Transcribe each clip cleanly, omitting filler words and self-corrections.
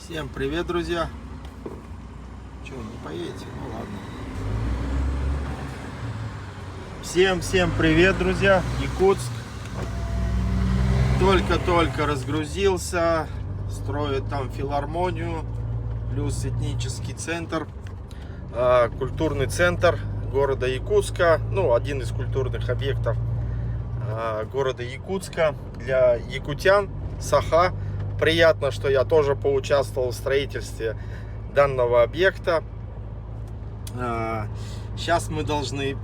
Всем привет, друзья! Че, не поедете? Ну ладно. Всем привет, друзья! Якутск. Только-только разгрузился. Строят там филармонию. Плюс этнический центр. Культурный центр города Якутска. Ну, один из культурных объектов города Якутска для якутян. Саха. Приятно, что я тоже поучаствовал в строительстве данного объекта. Сейчас мы должны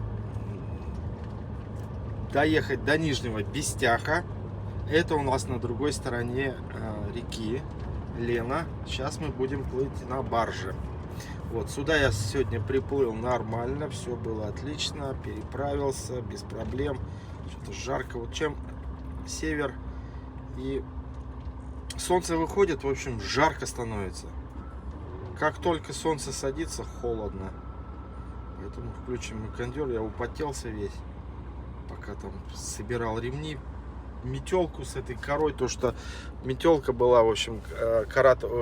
доехать до Нижнего Бестяха. Это у нас на другой стороне реки Лена. Сейчас мы будем плыть на барже. Вот сюда я сегодня приплыл нормально, все было отлично, переправился без проблем. Что-то жарко. Вот чем север и солнце выходит, в общем, жарко становится. Как только солнце садится, холодно. Поэтому включим мы кондер. Я употелся весь, пока там собирал ремни. Метелку с этой корой, то что метелка была, в общем,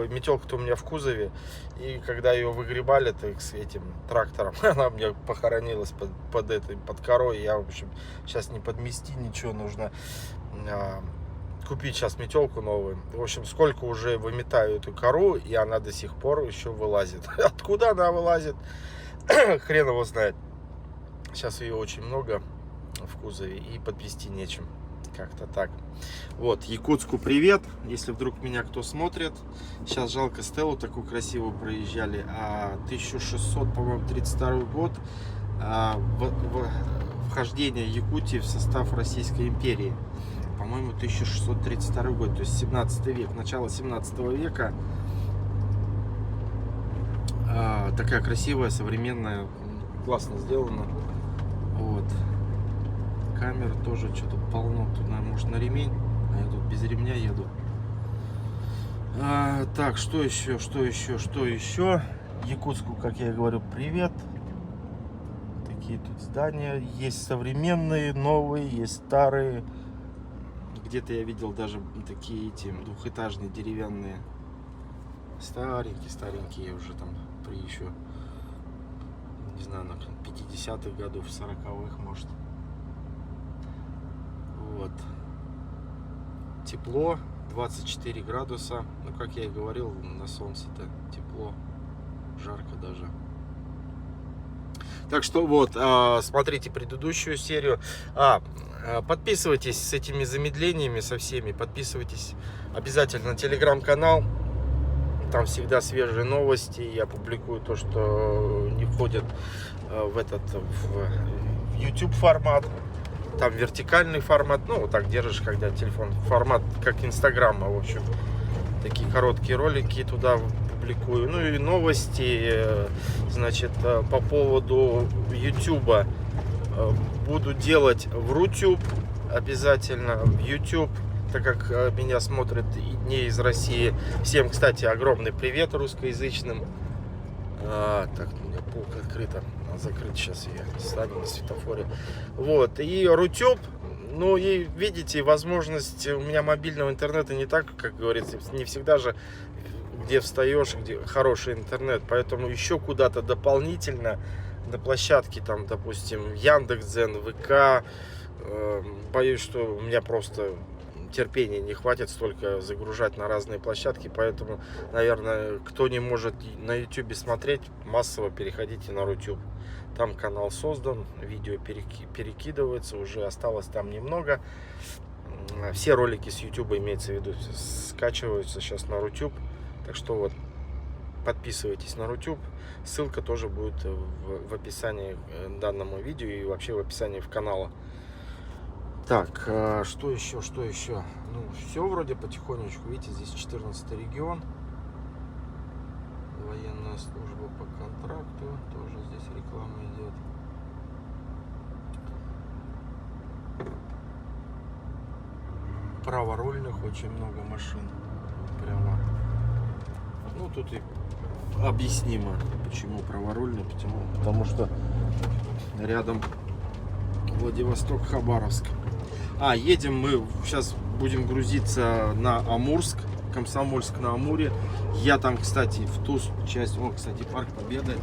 метелка-то у меня в кузове. И когда ее выгребали с этим трактором, она у меня похоронилась под корой. Я, в общем, сейчас не подмести ничего, нужно купить сейчас метелку новую. В общем, сколько уже выметаю эту кору, и она до сих пор еще вылазит. Откуда она вылазит, хрен его знает. Сейчас ее очень много в кузове, и подвести нечем. Как-то так. Вот, Якутску привет. Если вдруг меня кто смотрит. Сейчас жалко, Стеллу такую красивую проезжали. 1600, по-моему, 32 год. Вхождение Якутии в состав Российской империи. По-моему, 1632 год, то есть 17 век, начало 17 века. Такая красивая, современная, классно сделана. Вот. Камер тоже что-то полно. Тут, наверное, может, на ремень, а я тут без ремня еду. Так, что еще? Якутску, как я и говорю, привет. Такие тут здания. Есть современные, новые, есть старые. Где-то я видел даже такие эти двухэтажные деревянные. Старенькие уже там при еще, не знаю, на 50-х годов, 40-х, может. Вот. Тепло, 24 градуса. Ну, как я и говорил, на солнце-то тепло, жарко даже. Так что вот, смотрите предыдущую серию. Подписывайтесь с этими замедлениями, со всеми. Подписывайтесь обязательно на телеграм-канал. Там всегда свежие новости. Я публикую то, что не входит в YouTube формат. Там вертикальный формат. Ну, вот так держишь, когда телефон. Формат как Инстаграма, в общем. Такие короткие ролики туда публикую. Ну и новости, значит, по поводу YouTube. Буду делать в Рутюб обязательно, в YouTube, так как меня смотрят и не из России. Всем, кстати, огромный привет русскоязычным. Так, у меня полка открыта, закрыт, сейчас я стану на светофоре. Вот, и Рутюб, ну и видите, возможность у меня мобильного интернета не так, как говорится, не всегда же, где встаешь, где хороший интернет, поэтому еще куда-то дополнительно на площадке, там, допустим, Яндекс.Дзен, ВК. Боюсь, что у меня просто терпения не хватит столько загружать на разные площадки, поэтому, наверное, кто не может на YouTube смотреть, массово переходите на Рутюб. Там канал создан, видео перекидывается, уже осталось там немного. Все ролики с YouTube, имеется в виду, скачиваются сейчас на Рутюб, так что вот. Подписывайтесь на Рутюб, ссылка тоже будет в описании к данному видео и вообще в описании в канала. Так, что еще? Ну, все вроде потихонечку, видите, здесь 14 регион, военная служба по контракту, тоже здесь реклама идет. Праворульных очень много машин, прямо. Ну, тут и объяснимо, почему праворульный, потому что рядом Владивосток-Хабаровск. Едем мы, сейчас будем грузиться на Амурск, Комсомольск-на-Амуре. Я там, кстати, в ту часть, о, кстати, Парк Победы.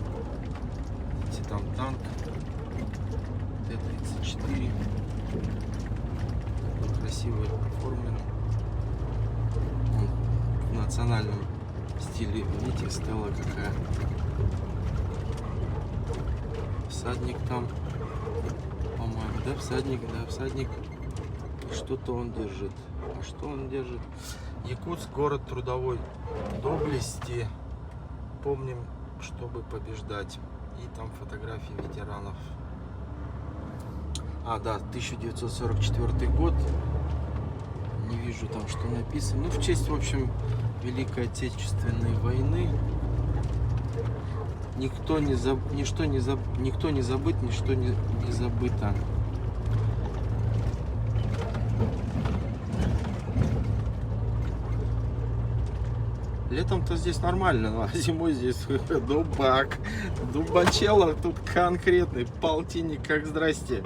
Видите, там танк Т-34. Красиво оформлен. В национальном стиле. Видите, стела какая. Всадник там, по-моему, да, всадник, да, всадник. Что-то он держит. А что он держит? Якутск, город трудовой доблести. Помним, чтобы побеждать. И там фотографии ветеранов. А, да, 1944 год. Не вижу там, что написано. Ну, в честь, в общем, Великой Отечественной войны. Никто не забыт, ничто не забыто. Летом-то здесь нормально, а зимой здесь дубак. Дубачело тут конкретный, полтинник, как здрасте.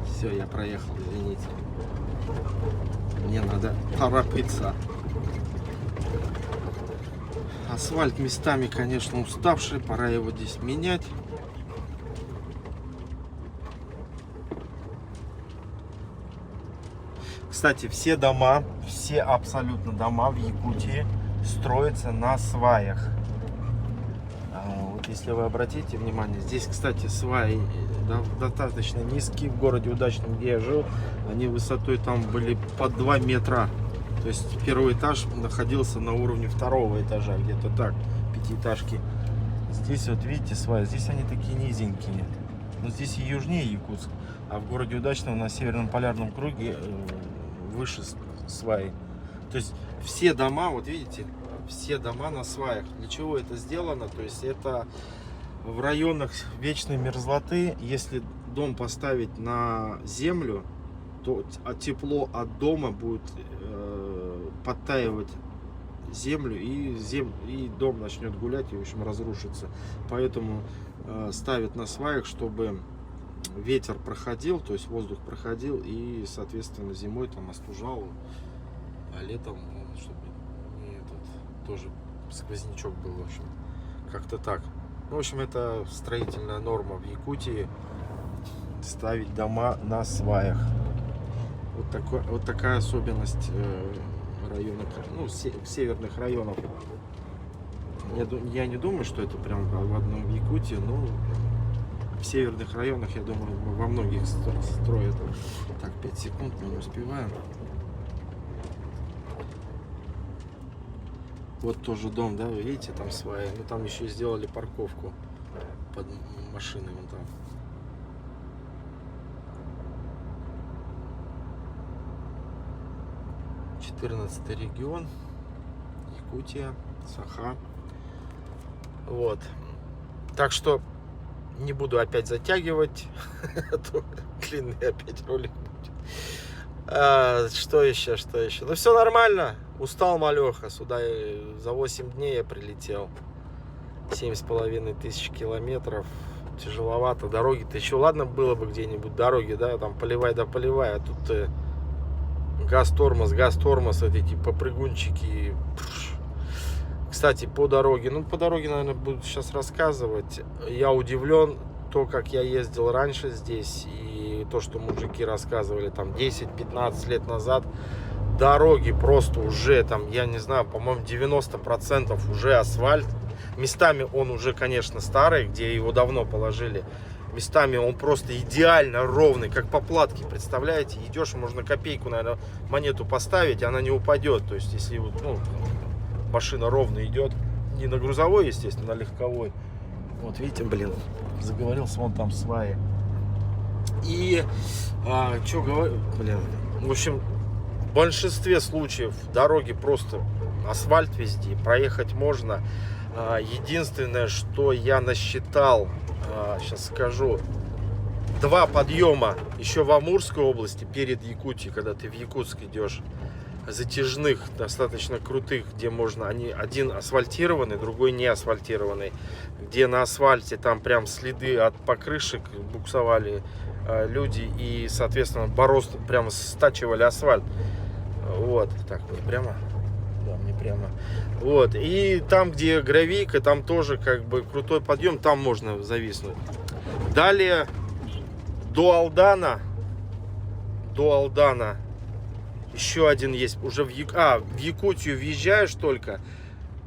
Все, я проехал, извините. Мне надо торопиться. Асфальт местами, конечно, уставший, пора его здесь менять. Кстати, все дома, все абсолютно дома в Якутии строятся на сваях. Вот если вы обратите внимание, здесь, кстати, сваи достаточно низкие. В городе Удачном, где я жил, они высотой там были по 2 метра. То есть первый этаж находился на уровне второго этажа, где-то так, пятиэтажки. Здесь вот видите сваи, здесь они такие низенькие. Но здесь и южнее Якутск, а в городе Удачном на Северном полярном круге выше сваи. То есть все дома, вот видите, все дома на сваях. Для чего это сделано? То есть это в районах вечной мерзлоты, если дом поставить на землю, то тепло от дома будет подтаивать землю, и дом начнет гулять и, в общем, разрушится. Поэтому ставят на сваях, чтобы ветер проходил, то есть воздух проходил, и, соответственно, зимой там остужал, а летом, чтобы не тоже сквознячок был, в общем, как-то так. В общем, это строительная норма в Якутии, ставить дома на сваях. Вот такая особенность районов, ну, северных районов. Я не думаю, что это прям в одном в Якутии, но в северных районах, я думаю, во многих строят. Так, 5 секунд, мы не успеваем. Вот тоже дом, да, вы видите, там сваи. Ну, там еще сделали парковку под машиной вон там. Четырнадцатый регион, Якутия, Саха. Вот. Так что не буду опять затягивать. Длинный опять ролик будет. Что еще? Ну все нормально. Устал малеха. Сюда за 8 дней я прилетел. 7,5 километров. Тяжеловато. Дороги-то еще ладно было бы где-нибудь дороги, да, там поливай да поливай. А тут газ-тормоз, вот эти попрыгунчики. Кстати, по дороге, наверное, буду сейчас рассказывать. Я удивлен, то, как я ездил раньше здесь, и то, что мужики рассказывали там 10-15 лет назад. Дороги просто уже там, я не знаю, по-моему, 90% уже асфальт. Местами он уже, конечно, старый, где его давно положили. Местами он просто идеально ровный, как по платке, представляете? Идешь, можно копейку, наверное, монету поставить, она не упадет. То есть, если машина ровно идет, не на грузовой, естественно, на легковой. Вот видите, блин, заговорился, вон там сваи. И, что говорю, блин, в общем, в большинстве случаев дороги просто асфальт везде, проехать можно. Единственное, что я насчитал, сейчас скажу, 2 подъема еще в Амурской области перед Якутией, когда ты в Якутск идешь. затяжных, достаточно крутых, где можно, они один асфальтированный, другой не асфальтированный, где на асфальте там прям следы от покрышек буксовали люди и, соответственно, бороздки прямо стачивали асфальт. Вот, так, не прямо? Да, не прямо. Вот, и там, где гравийка, там тоже как бы крутой подъем, там можно зависнуть. Далее до Алдана еще один есть, уже в Якутию въезжаешь только,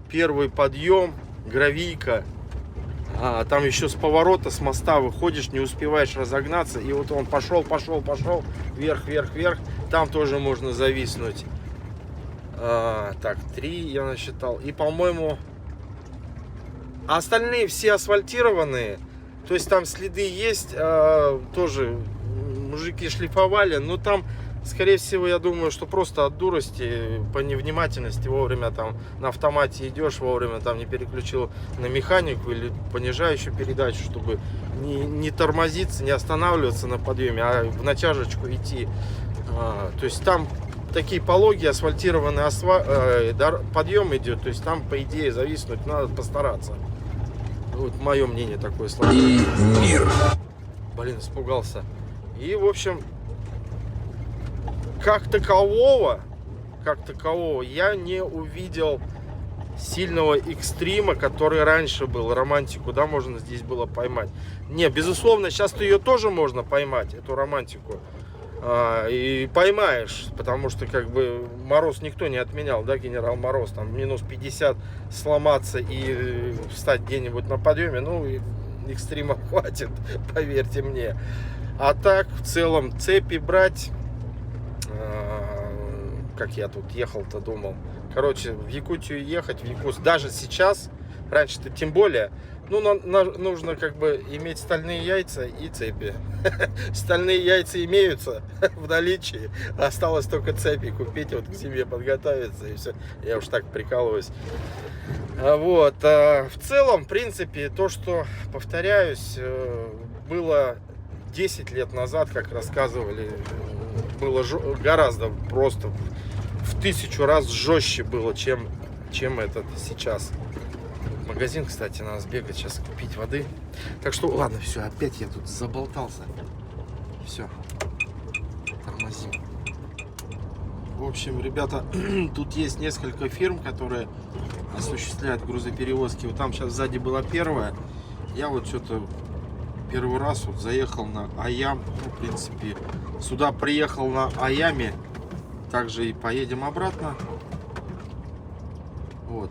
первый подъем, гравийка, там еще с поворота, с моста выходишь, не успеваешь разогнаться, и вот он пошел, вверх, там тоже можно зависнуть. Так, 3 я насчитал, и, по-моему, остальные все асфальтированные, то есть там следы есть, тоже мужики шлифовали, но там, скорее всего, я думаю, что просто от дурости, по невнимательности, вовремя там на автомате идешь, вовремя там не переключил на механику или понижающую передачу, чтобы не тормозиться, не останавливаться на подъеме, а в натяжечку идти. То есть там такие пологие, асфальтированный подъем идет, то есть там, по идее, зависнуть надо постараться. Вот мое мнение такое сложное. И мир. Блин, испугался. И, в общем, как такового я не увидел сильного экстрима, который раньше был, романтику, да, можно здесь было поймать. Не, безусловно, сейчас ее тоже можно поймать, эту романтику. И поймаешь, потому что как бы мороз никто не отменял, да, генерал Мороз, там минус 50 сломаться и встать где-нибудь на подъеме, ну, экстрима хватит, поверьте мне. А так, в целом, цепи брать, как я тут ехал-то, думал, короче, в Якутию ехать, в Якутск, даже сейчас, раньше-то тем более, ну, нужно как бы иметь стальные яйца и цепи. Стальные яйца имеются в наличии, осталось только цепи купить, вот к зиме подготовиться, и все. Я уж так прикалываюсь. Вот, в целом, в принципе, то, что, повторяюсь, было 10 лет назад, как рассказывали, было гораздо просто в 1000 раз жестче было, чем этот сейчас. В магазин, кстати, надо сбегать сейчас купить воды. Так что, ладно, все, опять я тут заболтался. Все, тормозим. В общем, ребята, тут есть несколько фирм, которые осуществляют грузоперевозки. Вот там сейчас сзади была первая. Я вот что-то первый раз вот заехал на Аям. Ну, в принципе, сюда приехал на Аяме. Также и поедем обратно. Вот.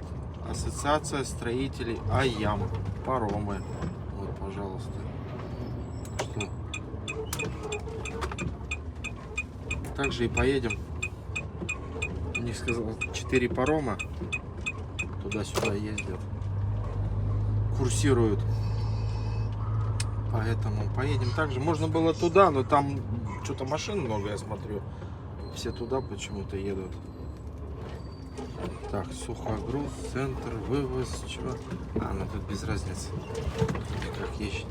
Ассоциация строителей Аям. Паромы. Вот, пожалуйста. Что? Также и поедем. У них сказал 4 парома. Туда-сюда ездят. Курсируют. Поэтому поедем также. Можно было туда, но там что-то машин много, я смотрю. Все туда почему-то едут. Так, сухогруз, центр, вывоз, чего? Ну тут без разницы. Как едь.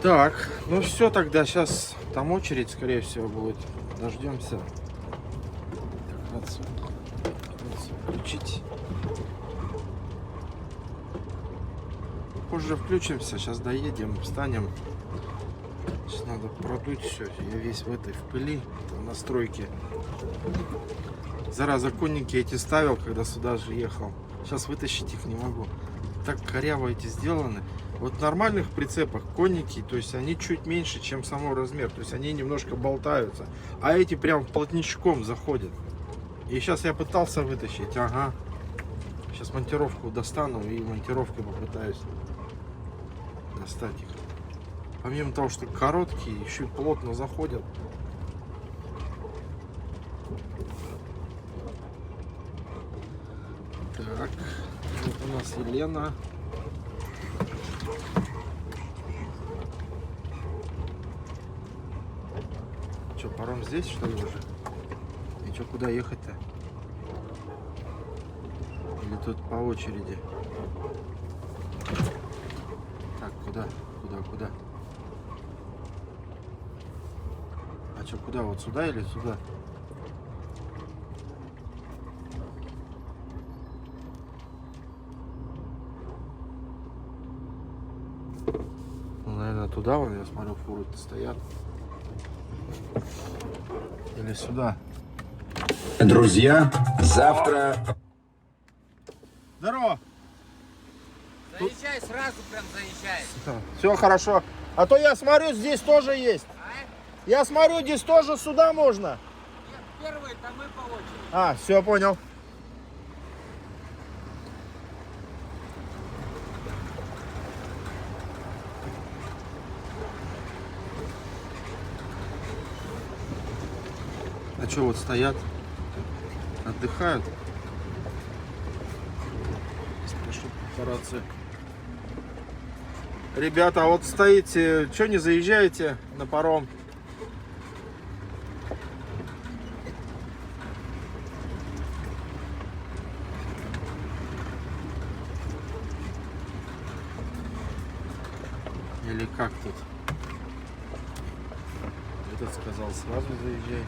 Так, ну все тогда, сейчас там очередь, скорее всего, будет. Дождемся. Так, надо включить. Позже включимся, сейчас доедем, встанем. Сейчас надо продуть все. Я весь в этой, в пыли, в настройке. Зараза, конники эти ставил, когда сюда же ехал. Сейчас вытащить их не могу. Так коряво эти сделаны. Вот в нормальных прицепах конники, то есть они чуть меньше, чем самой размер. То есть они немножко болтаются. А эти прям плотничком заходят. И сейчас я пытался вытащить. Ага. Сейчас монтировку достану и монтировкой попытаюсь достать их. Помимо того, что короткие, еще и плотно заходят. Так, вот у нас Елена. Что, паром здесь, что ли, уже? И что, куда ехать-то? Или тут по очереди? Так, куда? А что, куда? Вот сюда или сюда? Ну, наверное, туда вон, я смотрю, фуры-то стоят. Или сюда. Друзья, завтра... Здорово! Заезжай, сразу прям заезжай. Все хорошо. А то я смотрю, здесь тоже есть. А? Я смотрю, здесь тоже сюда можно. Нет, первые, там мы по очереди. А, все, понял. А что вот стоят? Отдыхают? Спрошу по рации. Ребята, а вот стоите, что не заезжаете на паром? Или как тут? Этот сказал, сразу заезжай.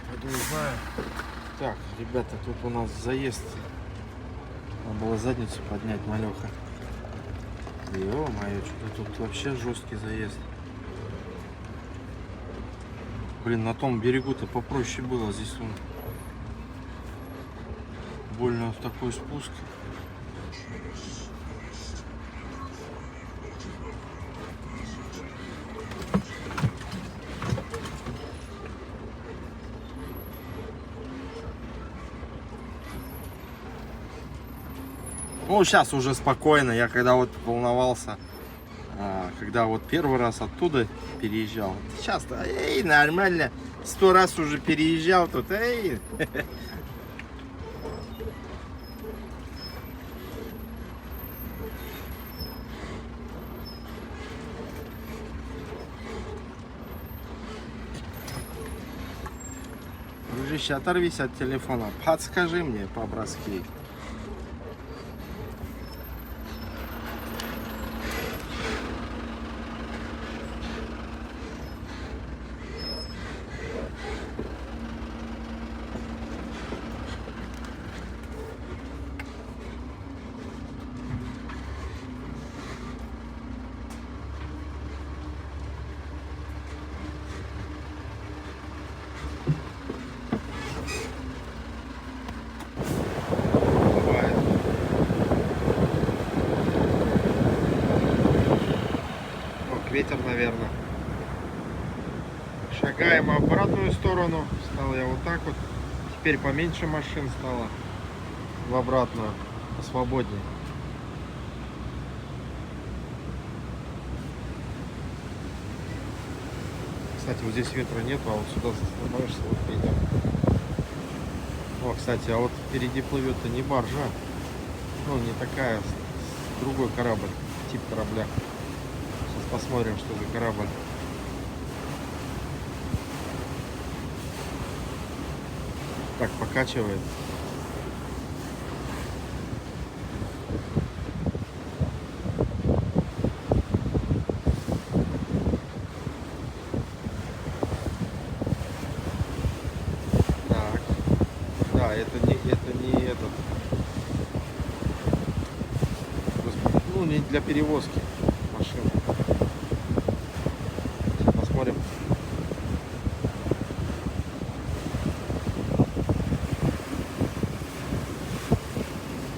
Пойду узнаю. Так, ребята, тут у нас заезд. Надо было задницу поднять, малеха. Ё-моё, что-то тут вообще жесткий заезд. Блин, на том берегу-то попроще было. Здесь он больно такой спуск. Ну, сейчас уже спокойно. Я когда вот волновался, когда вот первый раз оттуда переезжал. Сейчас-то, эй, нормально. 100 раз уже переезжал тут, эй. Дружище, оторвись от телефона. Подскажи мне по-братски. Ветер, наверное. Шагаем в обратную сторону. Стал я вот так вот. Теперь поменьше машин стало. В обратную. Посвободнее. Кстати, вот здесь ветра нету, а вот сюда становишься, вот ветер. О, кстати, а вот впереди плывет-то не баржа. Ну, не такая, другой корабль. Тип корабля. Посмотрим, что за корабль. Так, покачивает. Так. Да, это не этот. Ну, не для перевозки машин. Посмотрим.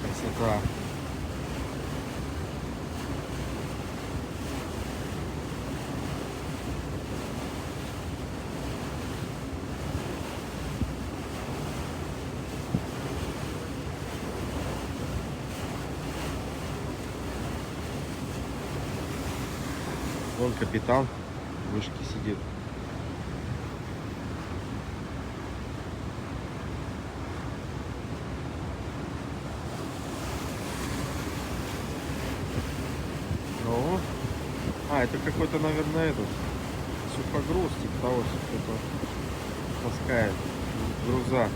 Красота. Вон капитан в вышке сидит. это какой-то, наверное, этот сухогруз, типа того, что кто-то таскает груза.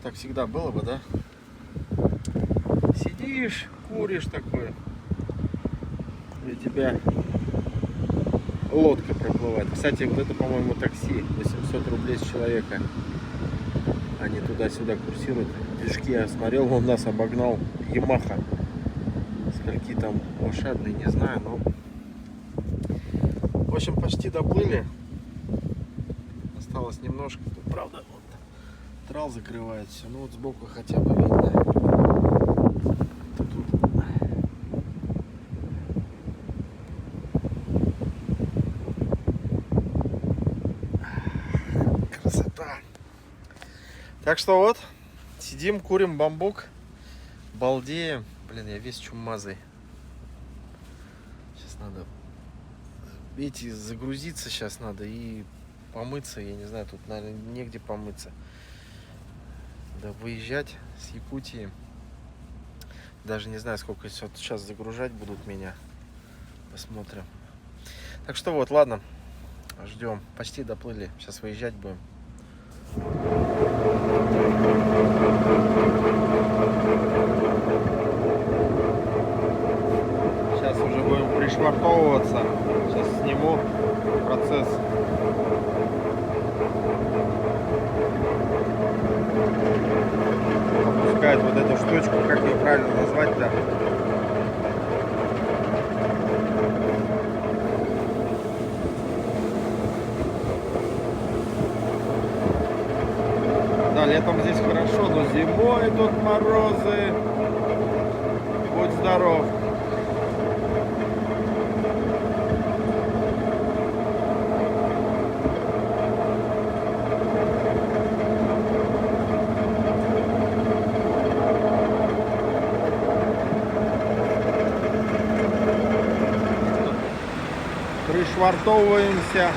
Так всегда было бы, да? Сидишь, куришь такое, и тебя лодка проплывает. Кстати, вот это, по-моему, такси. 800 рублей с человека. Они туда-сюда курсируют. Движки я смотрел, он нас обогнал. Ямаха. Скольки там лошадные, не знаю, но... В общем, почти доплыли. Осталось немножко. Тут, правда, вот трал закрывает все. Ну вот сбоку хотя бы видно. Тут. Красота. Так что вот, сидим, курим бамбук, балдеем. Блин, я весь чумазый. Сейчас надо, видите, загрузиться сейчас надо и помыться. Я не знаю, тут, наверное, негде помыться. Да, выезжать с Якутии. Даже не знаю, сколько сейчас загружать будут меня. Посмотрим. Так что вот, ладно, ждем. Почти доплыли. Сейчас выезжать будем. Сейчас уже будем пришвартовываться. Сейчас сниму процесс. Опускает вот эту штучку, как ее правильно назвать-то? Да, летом здесь хорошо, но зимой тут морозы. Будь здоров. Пришвартовываемся.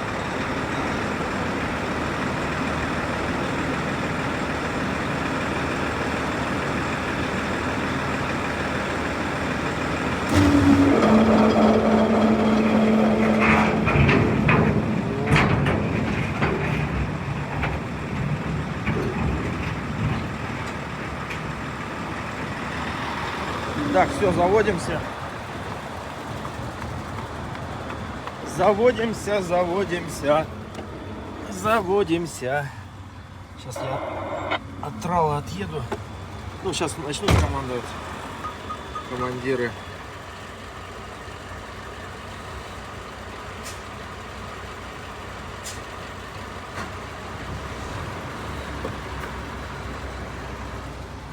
Так, все, заводимся. Заводимся. Сейчас я от трала отъеду. Ну, сейчас начнут командовать командиры.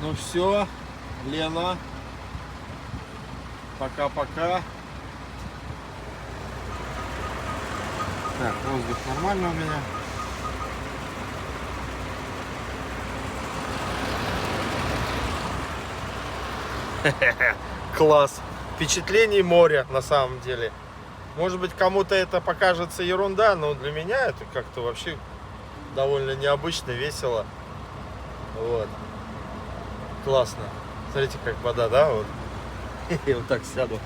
Ну все, Лена. Пока-пока. Так, воздух нормально у меня. Класс. Впечатлений моря на самом деле. Может быть, кому-то это покажется ерунда, но для меня это как-то вообще довольно необычно, весело. Вот. Классно. Смотрите, как вода, да? Вот. И вот так сяду.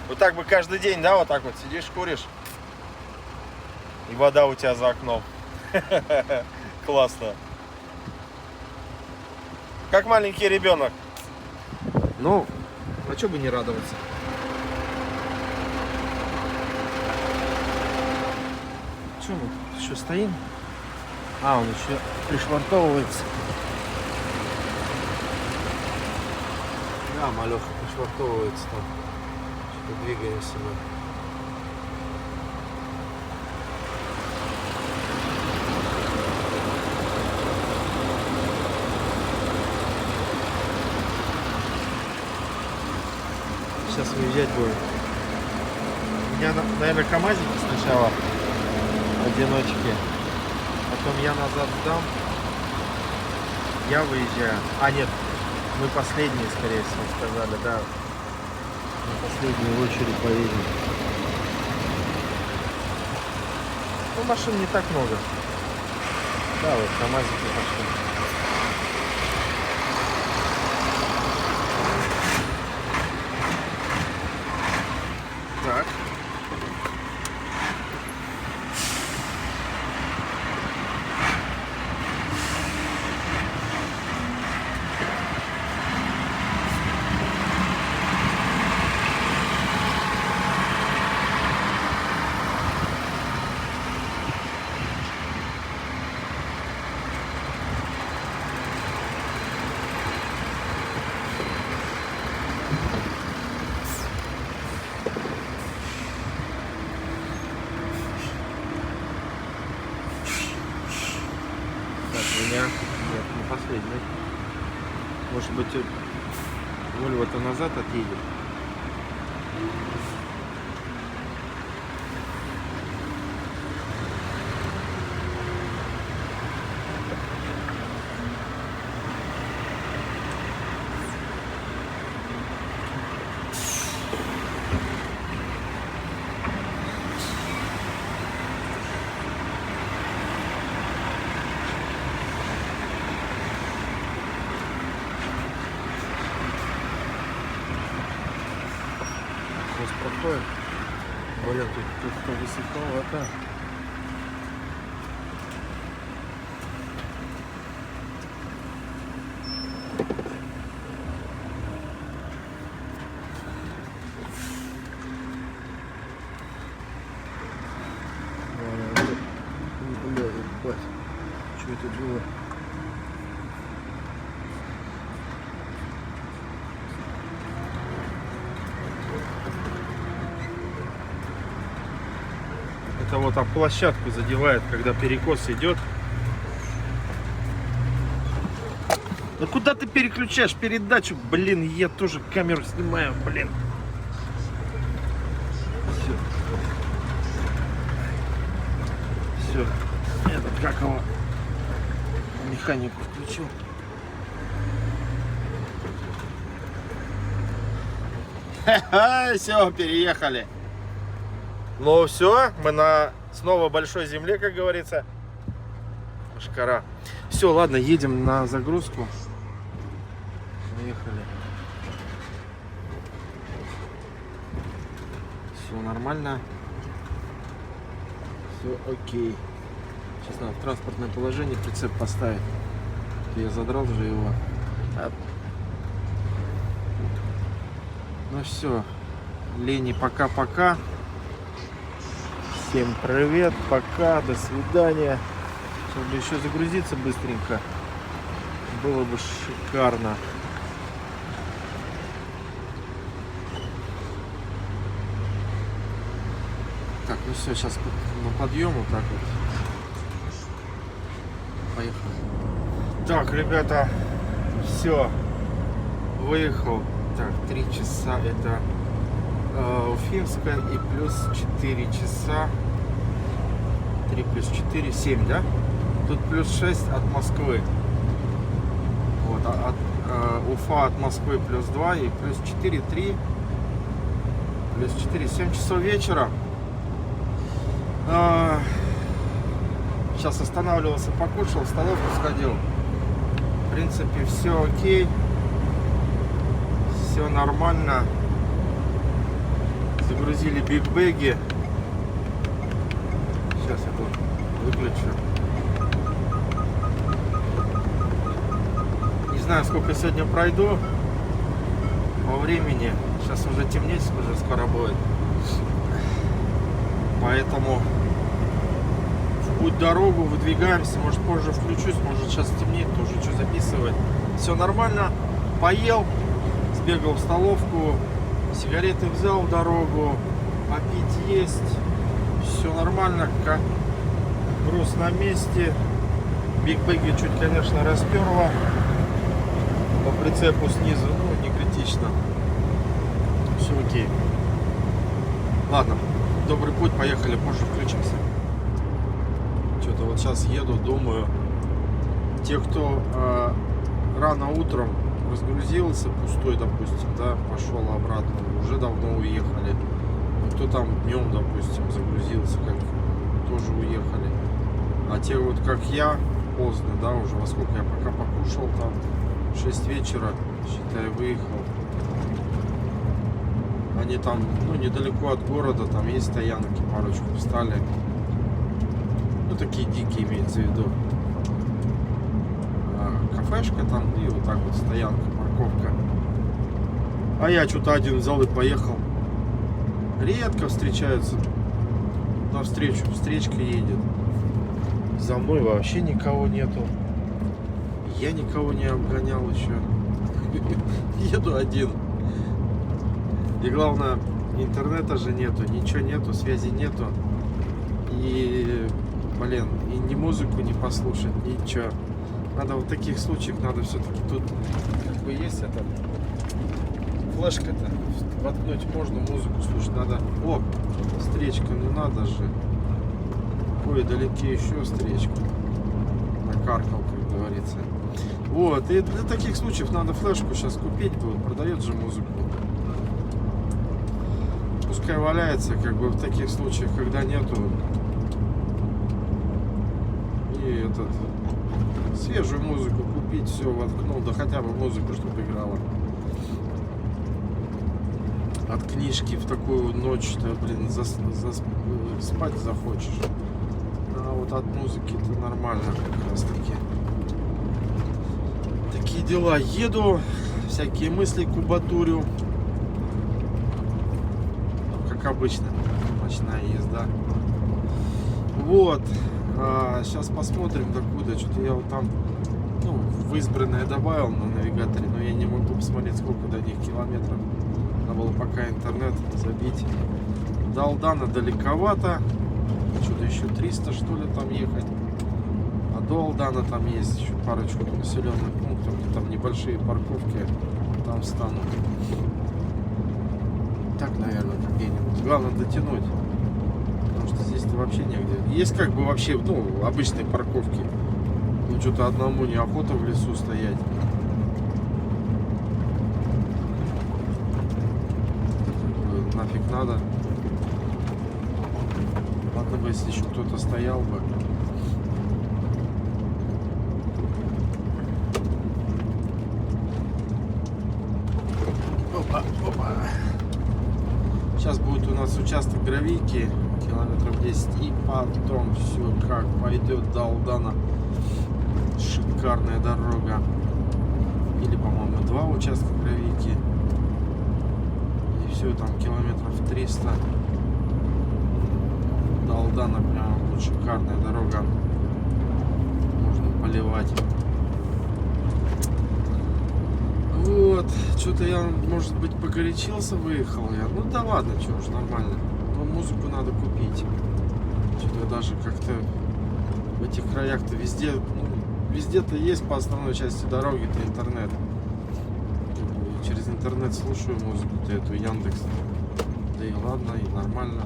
Вот так бы каждый день, да, вот так вот сидишь, куришь. И вода у тебя за окном. Классно. Как маленький ребенок. Ну, а что бы не радоваться? Что мы тут еще стоим? А, он еще пришвартовывается. Да, малеха пришвартовывается там. Что-то двигаемся мы. Сейчас выезжать будем. У меня, наверное, КамАЗики сначала одиночки. Потом я назад сдам. Я выезжаю. А, нет. Мы последние, скорее всего, сказали, да. Мы последние в очередь поедем. Ну, машин не так много. Да, вот КамАЗики пошли. Так. Меня нет, не последний. Может быть, Вольво-то назад отъедет. Проходит. Блин, тут высоковато. Что это было? Это вот об площадку задевает, когда перекос идет. Ну куда ты переключаешь передачу? Блин, я тоже камеру снимаю, блин. Все. Этот как его? Механику включил. Ха-ха, все, переехали. Ну все, мы на снова большой земле, как говорится. Машкара. Все, ладно, едем на загрузку. Поехали. Все нормально. Все окей. Сейчас надо в транспортное положение прицеп поставить. Я задрал же его. Ну все. Лени, пока-пока. Всем привет, пока, до свидания. Сейчас бы еще загрузиться быстренько. Было бы шикарно. Так, ну все, сейчас на подъем вот так вот. Поехали. Так, ребята, все. Выехал. Так, 3 часа это Уфимская и плюс 4 часа. 3 плюс 4, 7, да? Тут плюс 6 от Москвы. Вот, Уфа от Москвы плюс 2 и плюс 4, 3. Плюс 4, 7 часов вечера. Сейчас останавливался, покушал, в столовку сходил. В принципе, все окей. Все нормально. Загрузили бигбеги. Сейчас я тут выключу. Не знаю, сколько сегодня пройду по времени. Сейчас уже темнеть уже скоро будет. Поэтому в путь-дорогу выдвигаемся. Может, позже включусь, может, сейчас темнеет, тоже что записывать. Все нормально. Поел, сбегал в столовку, сигареты взял в дорогу, попить есть. Все нормально, как груз на месте. Бигбеги чуть, конечно, расперло по прицепу снизу, ну, не критично. Все окей. Ладно, добрый путь, поехали, позже включимся. Что-то вот сейчас еду, думаю, те, кто рано утром разгрузился, пустой, допустим, да, пошел обратно, уже давно уехали. Ну, кто там днем, допустим, загрузился, как тоже уехали. А те вот как я, поздно, да, уже во сколько я пока покушал там, 6 вечера, считай, выехал. Они там, ну, недалеко от города, там есть стоянки, парочку встали. Ну, такие дикие имеется в виду. Кафешка там, и вот так вот стоянка, парковка. А я что-то один взял и поехал. Редко встречаются. Навстречу встречка едет. За мной вообще никого нету. Я никого не обгонял еще. Еду один. И главное, интернета же нету, ничего нету, связи нету. И, блин, и ни музыку не послушать, ничего. Надо в таких случаях, надо все-таки тут, как бы есть это, флешка-то, воткнуть можно, музыку слушать, надо. О, встречка, ну надо же. Ой, далеке еще встречка. Накаркал, как говорится. Вот, и для таких случаев надо флешку сейчас купить будет, продает же музыку. Пускай валяется, как бы в таких случаях, когда нету. И этот, свежую музыку купить, все воткнул, да хотя бы музыку, чтобы играла. От книжки в такую ночь-то, блин, спать захочешь. А вот от музыки-то нормально как раз таки. Такие дела. Еду, всякие мысли кубатурю. Как обычно, ночная езда. Вот. Сейчас посмотрим докуда. Что-то я вот там, ну, в избранное добавил на навигаторе, но я не могу посмотреть, сколько до них километров. Надо было пока интернет забить. До Алдана далековато. Что-то еще 300, что ли, там ехать. А до Алдана там есть еще парочку населенных пунктов, где там небольшие парковки. Там встану. Так, наверное, где-нибудь. Главное дотянуть. Потому что здесь-то вообще негде. Есть как бы вообще, ну, обычные парковки. Ну, что-то одному неохота в лесу стоять. Нафиг надо. Ладно бы, если еще кто-то стоял бы. Опа, опа. Сейчас будет у нас участок гравийки, километров 10, и потом все как пойдет до Алдана. Шикарная дорога. Или, по-моему, 2 участка гравийки. И все, там километров 300. До Алдана прям вот шикарная дорога. Можно поливать. Вот, что-то я, может быть, погорячился, выехал я. Ну да ладно, что уж, нормально. Но музыку надо купить. Что-то даже как-то в этих краях-то везде, ну, везде-то есть по основной части дороги-то интернет. Через интернет слушаю музыку-то эту, Яндекс. Да и ладно, и нормально.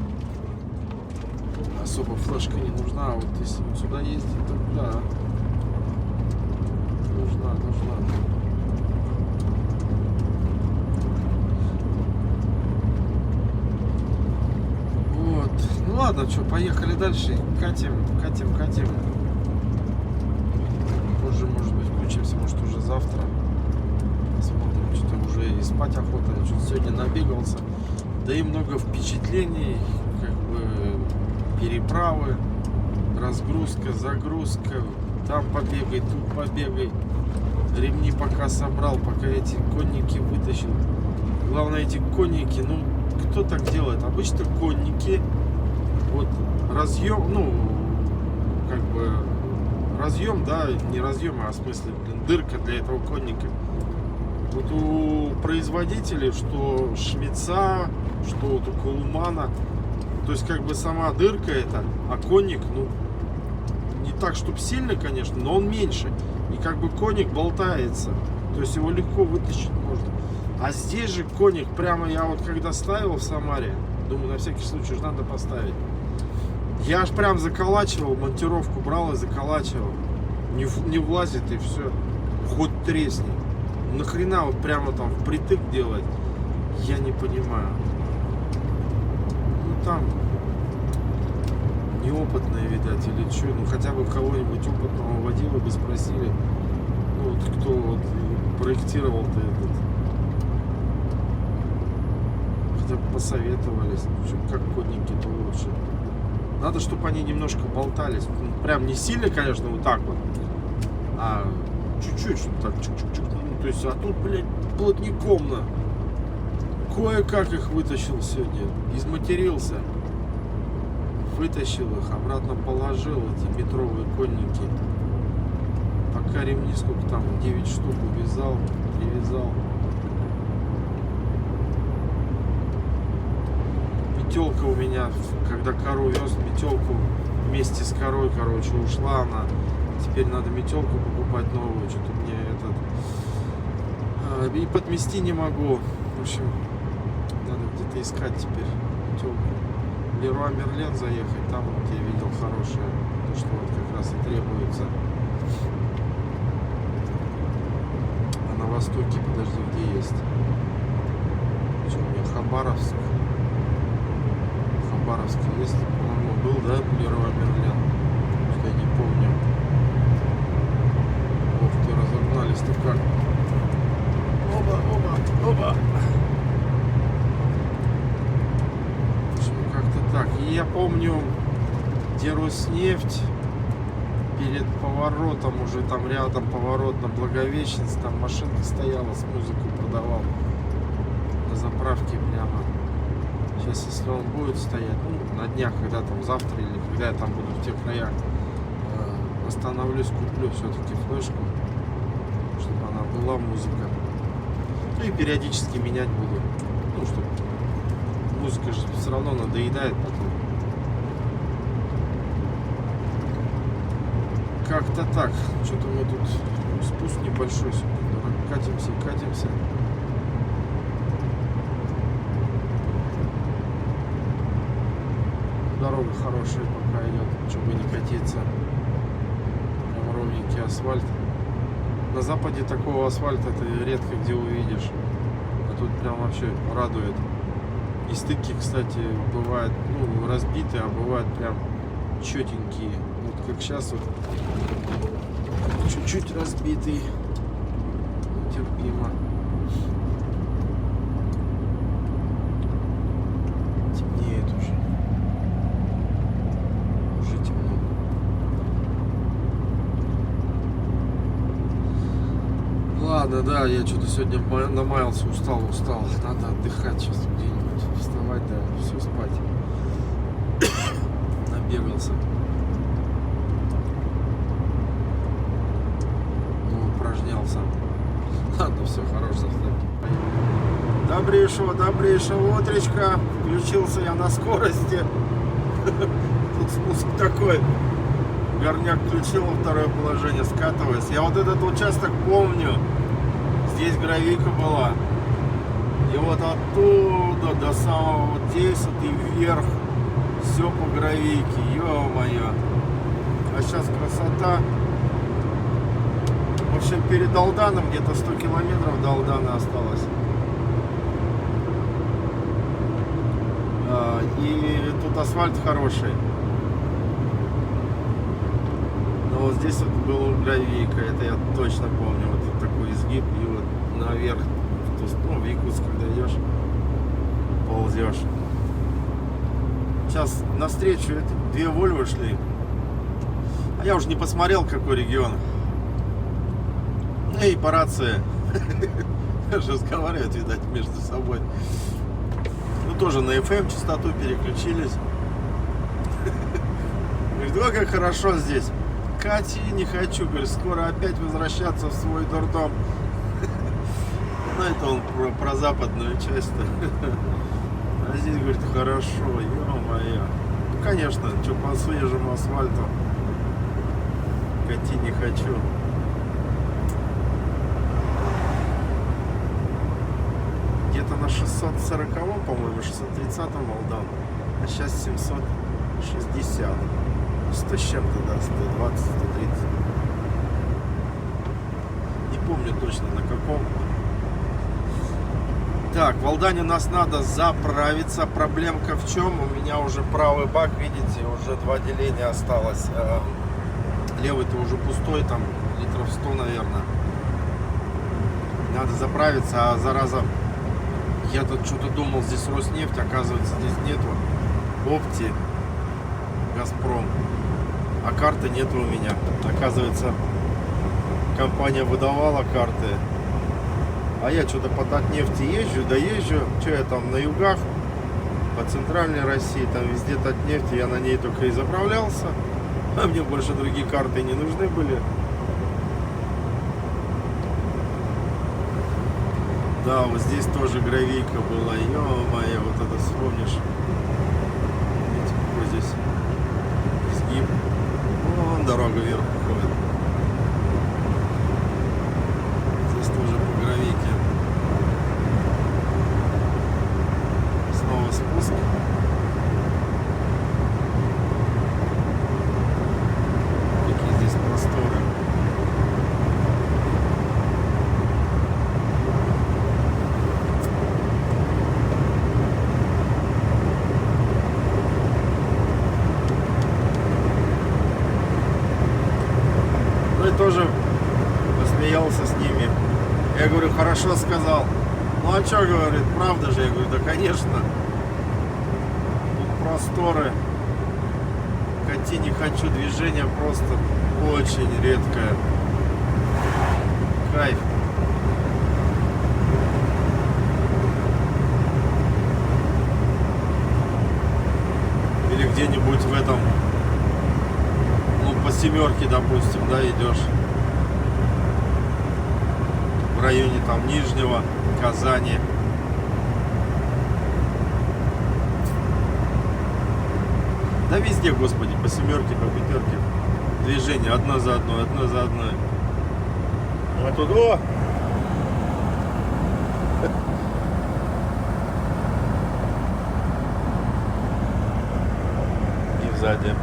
Особо флешка не нужна, а вот если вот сюда ездить, то да. Нужна. Вот. Ну ладно, что, поехали дальше. Катим. Позже, может быть, включимся, может, уже завтра. Посмотрим, что-то уже и спать охота. Я что-то сегодня набегался. Да и много впечатлений, как бы переправы, разгрузка, загрузка. Там побегай, тут побегай. Ремни пока собрал, пока эти конники вытащил. Главное, эти конники, ну, кто так делает? Обычно конники, вот разъем, ну, как бы разъем, да, не разъем, а в смысле, блин, дырка для этого конника. Вот у производителей, что Шмидца, что вот у Кулмана, то есть как бы сама дырка это, а конник, ну, не так, чтобы сильно, конечно, но он меньше. И как бы конник болтается, то есть его легко вытащить можно. А здесь же конник, прямо я вот когда ставил в Самаре, думаю, на всякий случай же надо поставить. Я аж прям заколачивал, монтировку брал и заколачивал. Не влазит и все. Хоть тресни. Нахрена вот прямо там впритык делать, я не понимаю. Ну там не неопытные, видать, или что. Ну, хотя бы кого-нибудь опытного водила бы спросили. Ну, вот кто вот проектировал-то этот. Хотя бы посоветовались, как конники-то лучше. Надо, чтобы они немножко болтались. Ну, прям не сильно, конечно, вот так вот. А чуть-чуть, чтобы так чук-чук-чук. Ну, то есть, а тут, блядь, плотником-на. Кое-как их вытащил сегодня. Изматерился. Вытащил их, обратно положил, эти метровые конники. Пока ремни, сколько там, 9 штук увязал, привязал. Метелка у меня, когда кору вез, метелку вместе с корой, короче, ушла она. Теперь надо метелку покупать новую. Что-то мне этот... И подмести не могу. В общем, надо где-то искать теперь метелку. Леруа Мерлен заехать, там вот я видел хорошее, то что вот как раз и требуется. А на востоке, подожди, где есть? Что у меня, Хабаровск? Хабаровск есть, по-моему, был, да, Леруа Мерлен? Что я не помню. Ох ты, разогнались-то как. Оба. Так, и я помню, где Роснефть, перед поворотом, уже там рядом поворот на Благовещенск, там машинка стояла, с музыкой продавал на заправке прямо. Сейчас, если он будет стоять, ну, на днях, когда там завтра или когда я там буду в тех краях, остановлюсь, куплю все-таки флешку, чтобы она была, музыка. Ну и периодически менять буду, ну, чтобы... Музыка же все равно надоедает потом. Как-то так. Что-то мы тут спуск небольшой. Катимся. Дорога хорошая пока идет, чтобы не катиться. Прям ровненький асфальт. На западе такого асфальта ты редко где увидишь. А тут прям вообще радует. И стыки, кстати, бывают, ну, разбитые, а бывают прям четенькие. Вот как сейчас вот чуть-чуть разбитый. Терпимо. Темнеет уже. Уже темно. Ладно, да, я что-то сегодня намаялся, устал. Надо отдыхать сейчас где-нибудь. Вставать, да, все, спать. Набегался. Ну, упражнялся. Ладно, все, хорошо. Добрейшего утречка. Включился я на скорости. Тут спуск такой. Горняк включил во второе положение, скатываясь. Я вот этот участок помню. Здесь гравийка была. И вот оттуда до самого вот здесь вот и вверх все по гравийке, ё-моё. А сейчас красота. В общем, перед Алданом где-то 100 километров до Алдана осталось. И тут асфальт хороший. Но вот здесь вот была гравийка, это я точно помню. Вот тут такой изгиб и вот наверх. Ну, в Якутск, когда идешь, ползешь. Сейчас навстречу две Вольво шли. А я уже не посмотрел, какой регион. И по рации разговаривают, видать, между собой. Ну, тоже на FM частоту переключились. Говорит, ой, как хорошо здесь. Кати, не хочу, говорит, скоро опять возвращаться в свой дурдом. Ну, это он про западную часть-то. А здесь, говорит, хорошо, ё-моё. Ну, конечно, что по свежему асфальту. Кати не хочу. Где-то на 640-м, по-моему, 630-м Алдан. А сейчас 760. 100 с чем-то, да, 120, 130. Не помню точно на каком. Так, в Алдане нас надо заправиться. Проблемка в чем? У меня уже правый бак, видите, уже 2 деления осталось. Левый-то уже пустой, там литров 100, наверное. Надо заправиться, а зараза, я тут что-то думал, здесь Роснефть, оказывается, здесь нету. Опти, Газпром. А карты нету у меня. Оказывается, компания выдавала карты. А я что-то по Татнефти езжу, что я там на югах, по центральной России, там везде Татнефть, я на ней только и заправлялся. А мне больше другие карты не нужны были. Да, вот здесь тоже гравийка была, ё-моё, вот это вспомнишь. Видите, какой здесь изгиб. Вон дорога вверх уходит. Здесь тоже по гравийке. Снова спуск. Какие здесь просторы. Тоже посмеялся с ними. Я говорю, хорошо сказал. Ну а что, говорит, правда же? Я говорю, да конечно. Тут просторы. Хоти не хочу, движение просто очень редкое. Кайф. Или где-нибудь в этом, по семерке, допустим, да, идешь в районе там Нижнего, Казани. Да везде, господи, по семерке, по пятерке движение одно за одной, одно за одной. А тут, о! И сзади.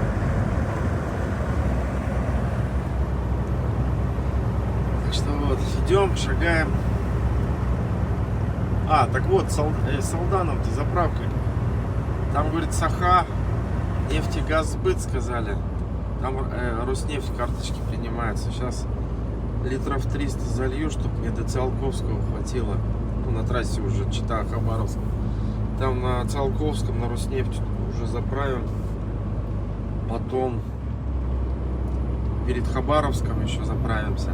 Вот, идем, шагаем. Так вот, с Алданом-то заправка. Там, говорит, Саха, нефтегазсбыт, сказали. Там Роснефть карточки принимается. Сейчас литров 300 залью, чтобы мне до Циолковского хватило. На трассе уже Чита-Хабаровск. Там на Циолковском, на Роснефть уже заправим. Потом перед Хабаровском еще заправимся.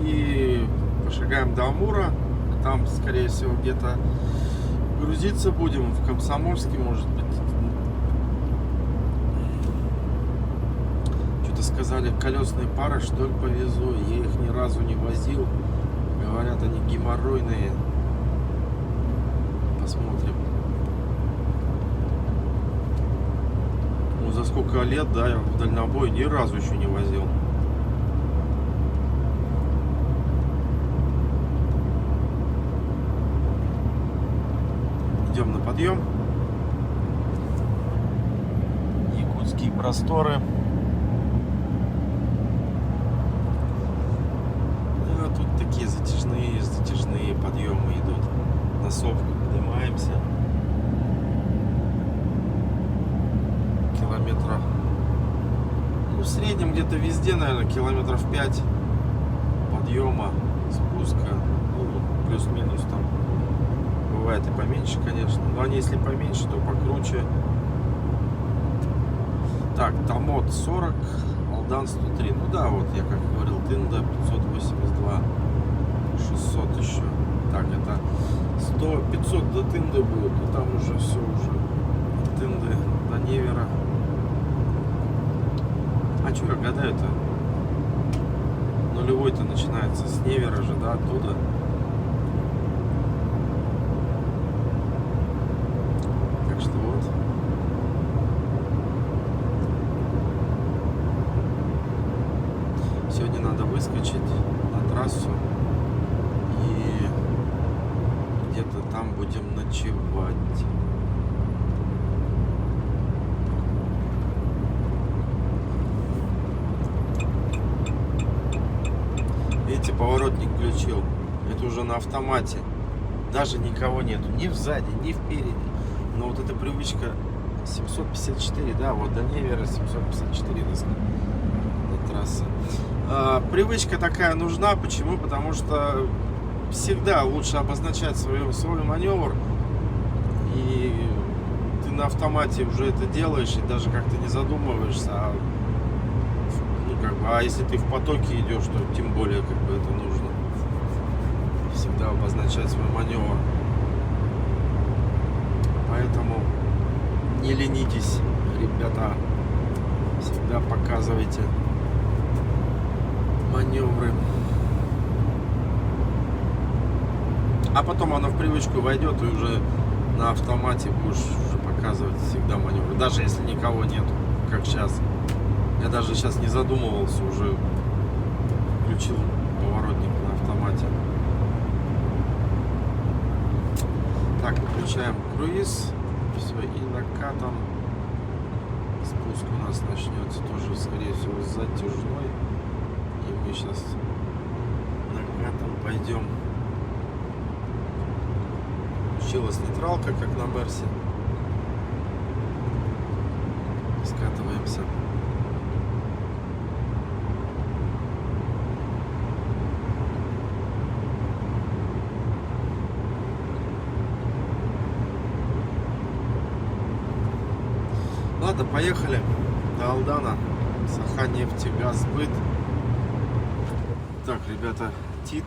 И пошагаем до Амура. Там, скорее всего, где-то грузиться будем. В Комсомольске, может быть. Что-то сказали, колесные пары, что ли, повезу. Я их ни разу не возил. Говорят, они геморройные. Посмотрим. Ну, за сколько лет, да, я в дальнобой ни разу еще не возил. Идем на подъем. Якутские просторы. Тут такие затяжные подъемы идут. На Совку поднимаемся. Километра. В среднем где-то везде, наверное, километров 5 подъема, спуска. Плюс-минус там. Бывает и поменьше, конечно. Но они, если поменьше, то покруче. Так, Томот 40, Алдан 103. Ну да, вот я как говорил, Тында 582, 600 еще. Так, это 100, 500 до Тынды будет. И там уже все уже. От Тынды до Невера. А что я гадаю-то? Нулевой-то начинается с Невера же, да, оттуда. Так что вот. Сегодня надо выскочить на трассу и где-то там будем ночевать. Видите, поворотник включил. ехать уже на автомате. Даже никого нету, ни сзади, ни впереди. Но вот эта привычка 754, да, вот до Невера 754 на трассе. Привычка такая нужна, почему? Потому что всегда лучше обозначать свой маневр, и ты на автомате уже это делаешь, и даже как-то не задумываешься, а если ты в потоке идешь, то тем более как бы это нужно всегда обозначать свой маневр. Поэтому не ленитесь, ребята, всегда показывайте маневры. А потом оно в привычку войдет, и уже на автомате будешь уже показывать всегда маневры, даже если никого нету, как сейчас. Я даже сейчас не задумывался, уже включил поворотник на автомате. Так, выключаем круиз. Все, и накатом. Спуск у нас начнется тоже, скорее всего, с затяжной. И мы сейчас накатом пойдем. Включилась нейтралка, как на Мерсе. Скатываемся. Ладно, поехали до Алдана. Саханефтегазсбыт. Так, ребята, ТИТ.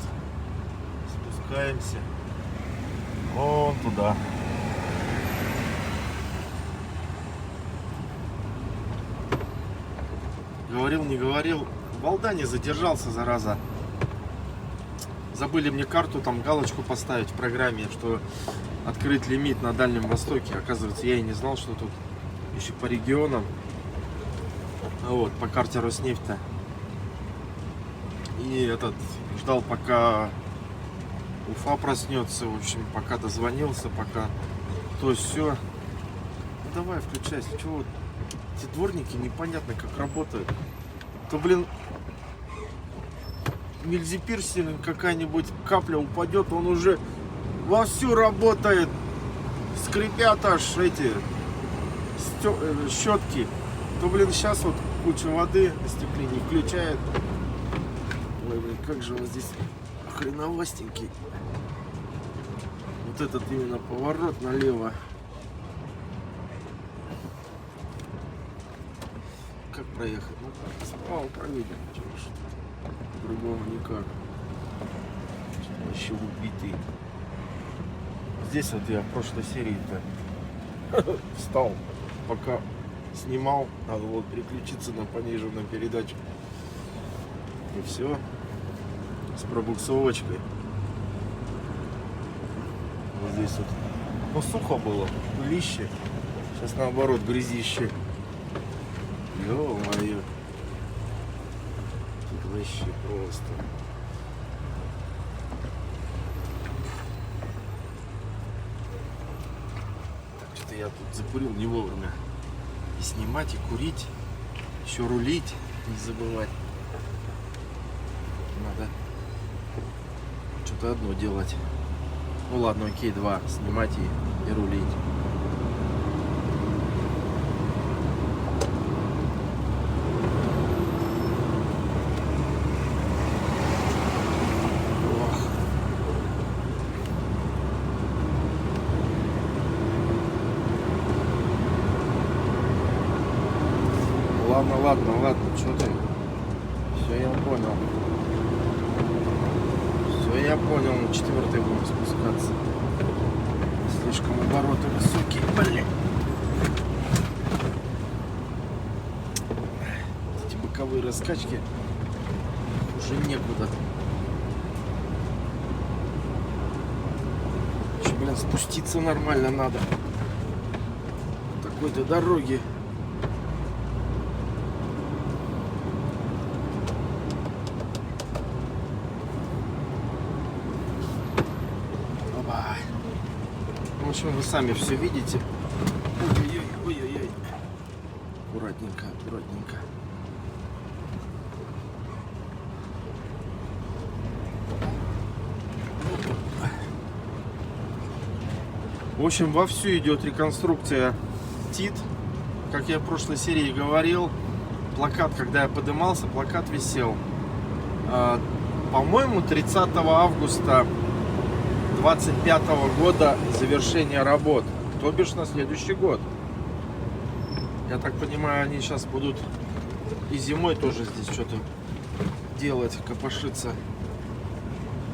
Спускаемся. Вон туда. Говорил, не говорил. В Алдане задержался, зараза. Забыли мне карту, там галочку поставить в программе, что открыть лимит на Дальнем Востоке. Оказывается, я и не знал, что тут еще по регионам. Вот, по карте Роснефти. И ждал, пока Уфа проснется. В общем, пока дозвонился, пока то все. Ну, давай, включайся. Чего вот эти дворники непонятно как работают. То, блин, мельзипирсин какая-нибудь капля упадет, он уже вовсю работает. Скрипят аж эти щетки. То, блин, сейчас вот куча воды на стекле не включает. Ой, блин, как же он здесь хреновастенький. Вот этот именно поворот налево. Как проехать? Ну, справа проедем. По-другому никак. Вообще убитый. Здесь вот я в прошлой серии-то встал, пока снимал, надо вот переключиться на пониженную передачу. И все. С пробуксовочкой. Вот здесь вот. Ну, сухо было, пылище. Сейчас наоборот, грязище. Ё-моё. Тут вообще просто. Так, что-то я тут закурил не вовремя. И снимать, и курить, еще рулить, не забывать. Надо что-то одно делать. Ну ладно, окей, два. Снимать и рулить. Ладно, что ты? Все, я понял. Все, я понял, на 4-й будем спускаться. Слишком обороты высокие, блин. Эти боковые раскачки уже некуда. Еще, блин, спуститься нормально надо. Такой-то дороги. В общем, вы сами все видите. Ой-ой-ой. Аккуратненько, аккуратненько. В общем, вовсю идет реконструкция ТИТ. Как я в прошлой серии говорил, плакат, когда я поднимался, плакат висел. По-моему, 30 августа 25 года завершение работ. То бишь на следующий год. Я так понимаю, они сейчас будут и зимой тоже здесь что-то делать, копошиться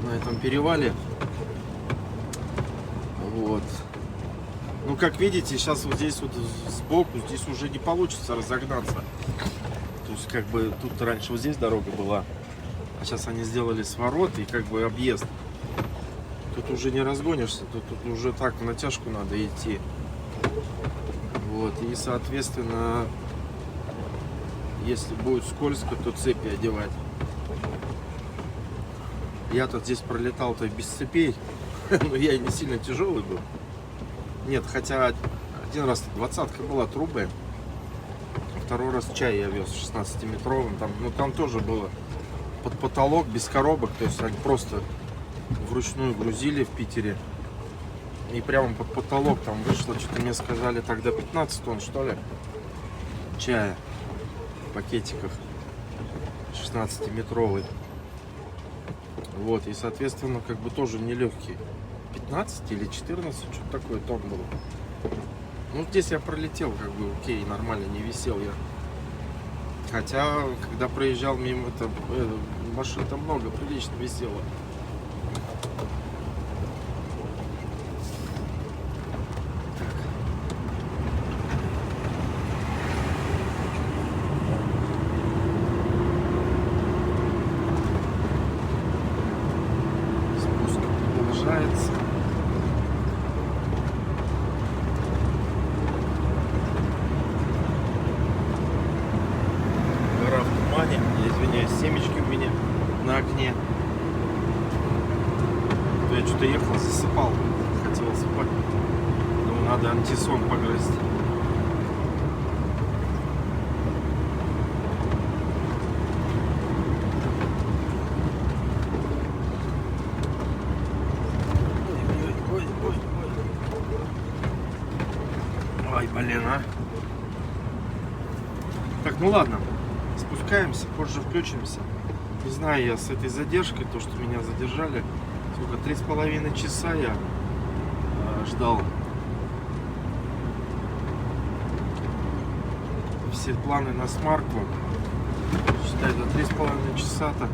на этом перевале. Вот. Ну, как видите, сейчас вот здесь вот сбоку, здесь уже не получится разогнаться. То есть, как бы, тут раньше вот здесь дорога была, а сейчас они сделали сворот и как бы объезд. Тут уже не разгонишься, тут уже так в натяжку надо идти. Вот, и, соответственно, если будет скользко, то цепи одевать. Я-то здесь пролетал-то без цепей, но я и не сильно тяжелый был. Нет, хотя один раз 20-ка была трубы, второй раз чай я вез 16-метровым, там тоже было под потолок, без коробок, то есть они просто вручную грузили в Питере. И прямо под потолок там вышло, что-то мне сказали тогда 15 тонн, что ли, чая в пакетиках 16-метровый. Вот, и, соответственно, как бы тоже нелегкий. 15 или 14, что-то такое тонн было. Ну, здесь я пролетел, как бы, окей, нормально, не висел я. Хотя, когда проезжал мимо, машин-то много, прилично висело. Гора в тумане, я извиняюсь, семечки у меня на окне. То я что-то ехал, засыпал, хотел спать. Думаю, надо антисон погрызть. Ой, блин, а. Так, ну ладно, спускаемся, позже включимся. Не знаю я с этой задержкой, то, что меня задержали, сколько, 3,5 часа я ждал. Все планы на смарку. Считай, за 3,5 часа-то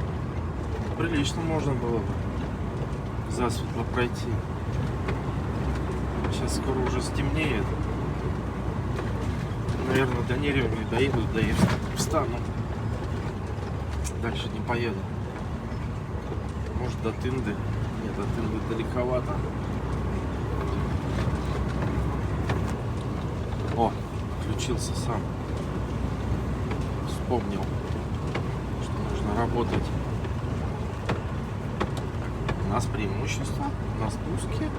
прилично можно было бы засветло пройти. Сейчас скоро уже стемнеет. Наверное, до Нерева не доеду, встану. Дальше не поеду. Может, до Тынды. Нет, до Тынды далековато. О, включился сам. Вспомнил, что нужно работать. У нас преимущество на спуске.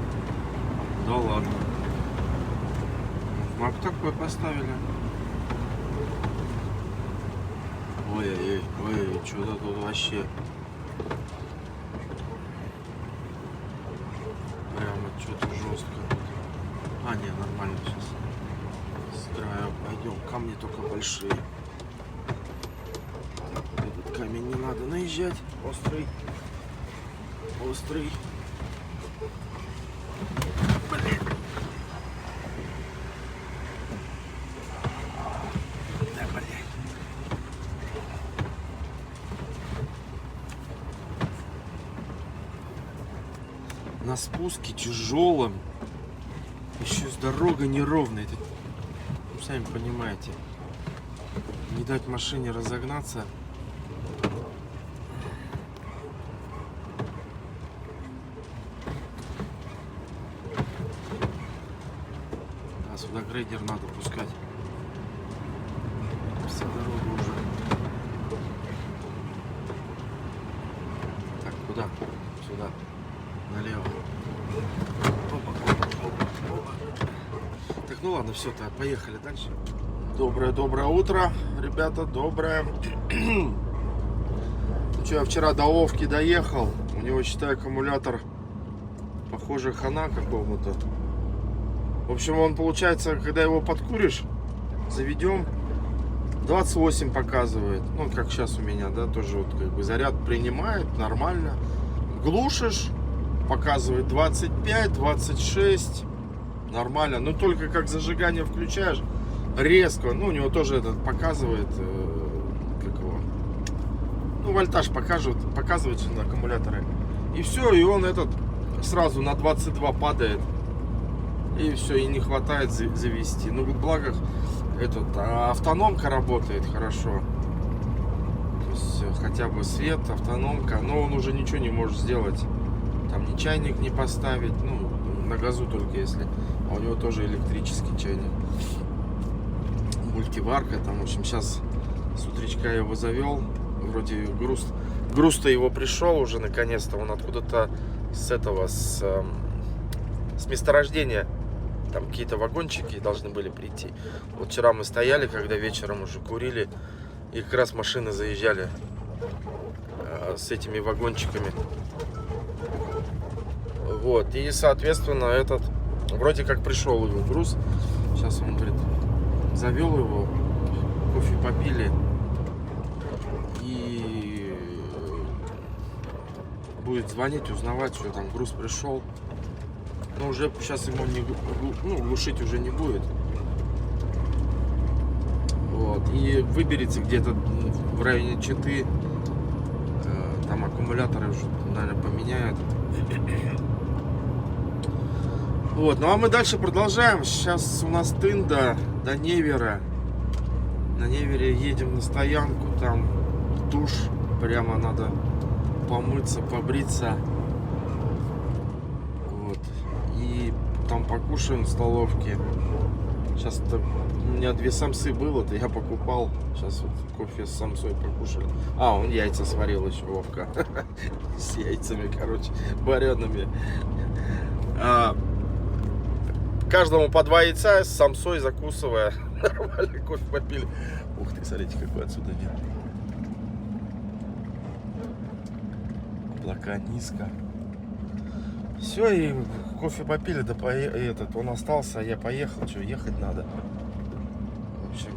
Да ладно. Знак такой поставили. Ой, что-то тут вообще прямо что-то жестко. А, не, нормально сейчас. С края пойдем. Камни только большие. Этот камень не надо наезжать. Острый. Острый. Блин. На спуске тяжелым, еще с дорога неровная. Это, ну, сами понимаете, не дать машине разогнаться. А сюда грейдер надо пускать. Вся дорога уже. Так, куда? Сюда. Налево. Так, ну ладно, все-то, поехали дальше. Доброе утро, ребята, доброе. Ну что, я вчера до Овки доехал. У него, считай, аккумулятор, похоже, хана какому-то. В общем, он получается, когда его подкуришь, заведем, 28 показывает. Ну, как сейчас у меня, да, тоже вот как бы заряд принимает, нормально. Глушишь, показывает 25, 26, нормально. Но только как зажигание включаешь, резко, ну, у него тоже этот показывает, как его, ну, вольтаж показывает же на аккумуляторе. И все, и он этот сразу на 22 падает. И все, и не хватает завести. Ну, благо, автономка работает хорошо. То есть, хотя бы свет, автономка. Но он уже ничего не может сделать. Там ни чайник не поставить. Ну, на газу только если. А у него тоже электрический чайник. Мультиварка. Там, в общем, сейчас с утречка я его завел. Вроде груз-то его пришел уже наконец-то. Он откуда-то с месторождения. Там какие-то вагончики должны были прийти. Вот вчера мы стояли, когда вечером уже курили, и как раз машины заезжали с этими вагончиками. Вот, и соответственно этот вроде как пришел его груз. Сейчас он говорит, завел его, кофе попили и будет звонить, узнавать, что там груз пришел. Но уже сейчас ему глушить уже не будет. Вот. И выберется где-то в районе Читы. Там аккумуляторы уже, наверное, поменяют. Вот. Ну а мы дальше продолжаем. Сейчас у нас Тында до Невера. На Невере едем на стоянку. Там душ. Прямо надо помыться, побриться. И там покушаем в столовке. Сейчас у меня 2 самсы было, то я покупал. Сейчас вот кофе с самсой покушали. А, он яйца сварил еще, Вовка. С яйцами, короче, вареными. Каждому по 2 яйца с самсой закусывая. Нормально кофе попили. Ух ты, смотрите, какой отсюда вид. Облака низко. Все, и кофе попили, да он остался, а я поехал, что, ехать надо. В общем,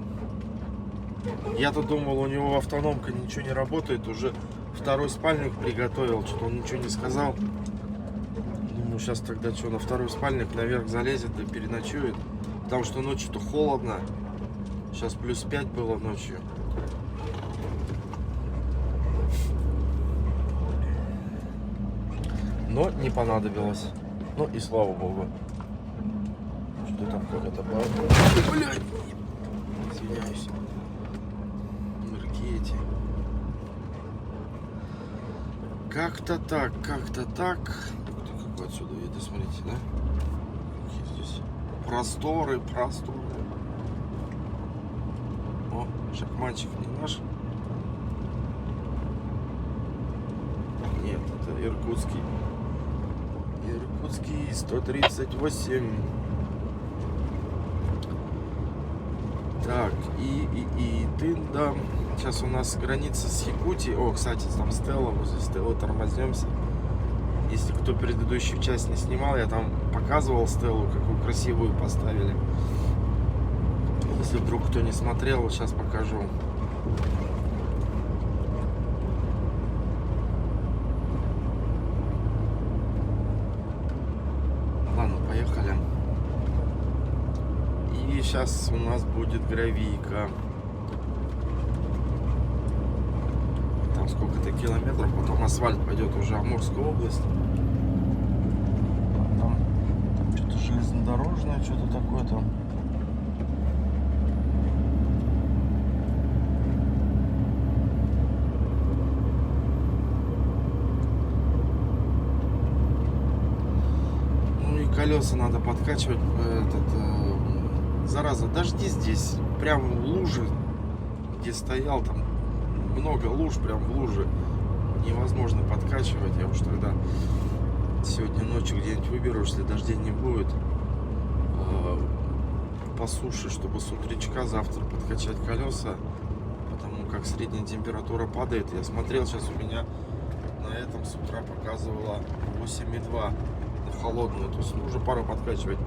я-то думал, у него автономка ничего не работает, уже 2-й спальник приготовил, что-то он ничего не сказал. Думаю, сейчас тогда что, на 2-й спальник наверх залезет и переночует, потому что ночью-то холодно, сейчас плюс 5 было ночью. Но не понадобилось. Ну и слава богу. Что там как-то было? Блядь! Извиняюсь. Нырки эти. Как-то так, как-то так. Ух ты, какой отсюда видно, смотрите, да? Какие здесь просторы. О, шахматчик не наш. Нет, это иркутский. Иркутский 138. Так, и Тында. Сейчас у нас граница с Якутией. О, кстати, там Стелла, возле Стеллы тормознемся. Если кто предыдущую часть не снимал, я там показывал Стеллу, какую красивую поставили. Если вдруг кто не смотрел, сейчас покажу. Ладно, поехали. И сейчас у нас будет гравийка. Там сколько-то километров, потом асфальт пойдет уже Амурская область. Там что-то железнодорожное, что-то такое там. Ну и колеса надо подкачивать. Зараза, дожди здесь, прям в луже, где стоял, там много луж, прям в луже. Невозможно подкачивать. Я уж тогда сегодня ночью где-нибудь выберу, если дождей не будет, по суше, чтобы с утречка завтра подкачать колеса, потому как средняя температура падает. Я смотрел, сейчас у меня на этом с утра показывала 8,2 на холодную, то есть уже пару подкачивать.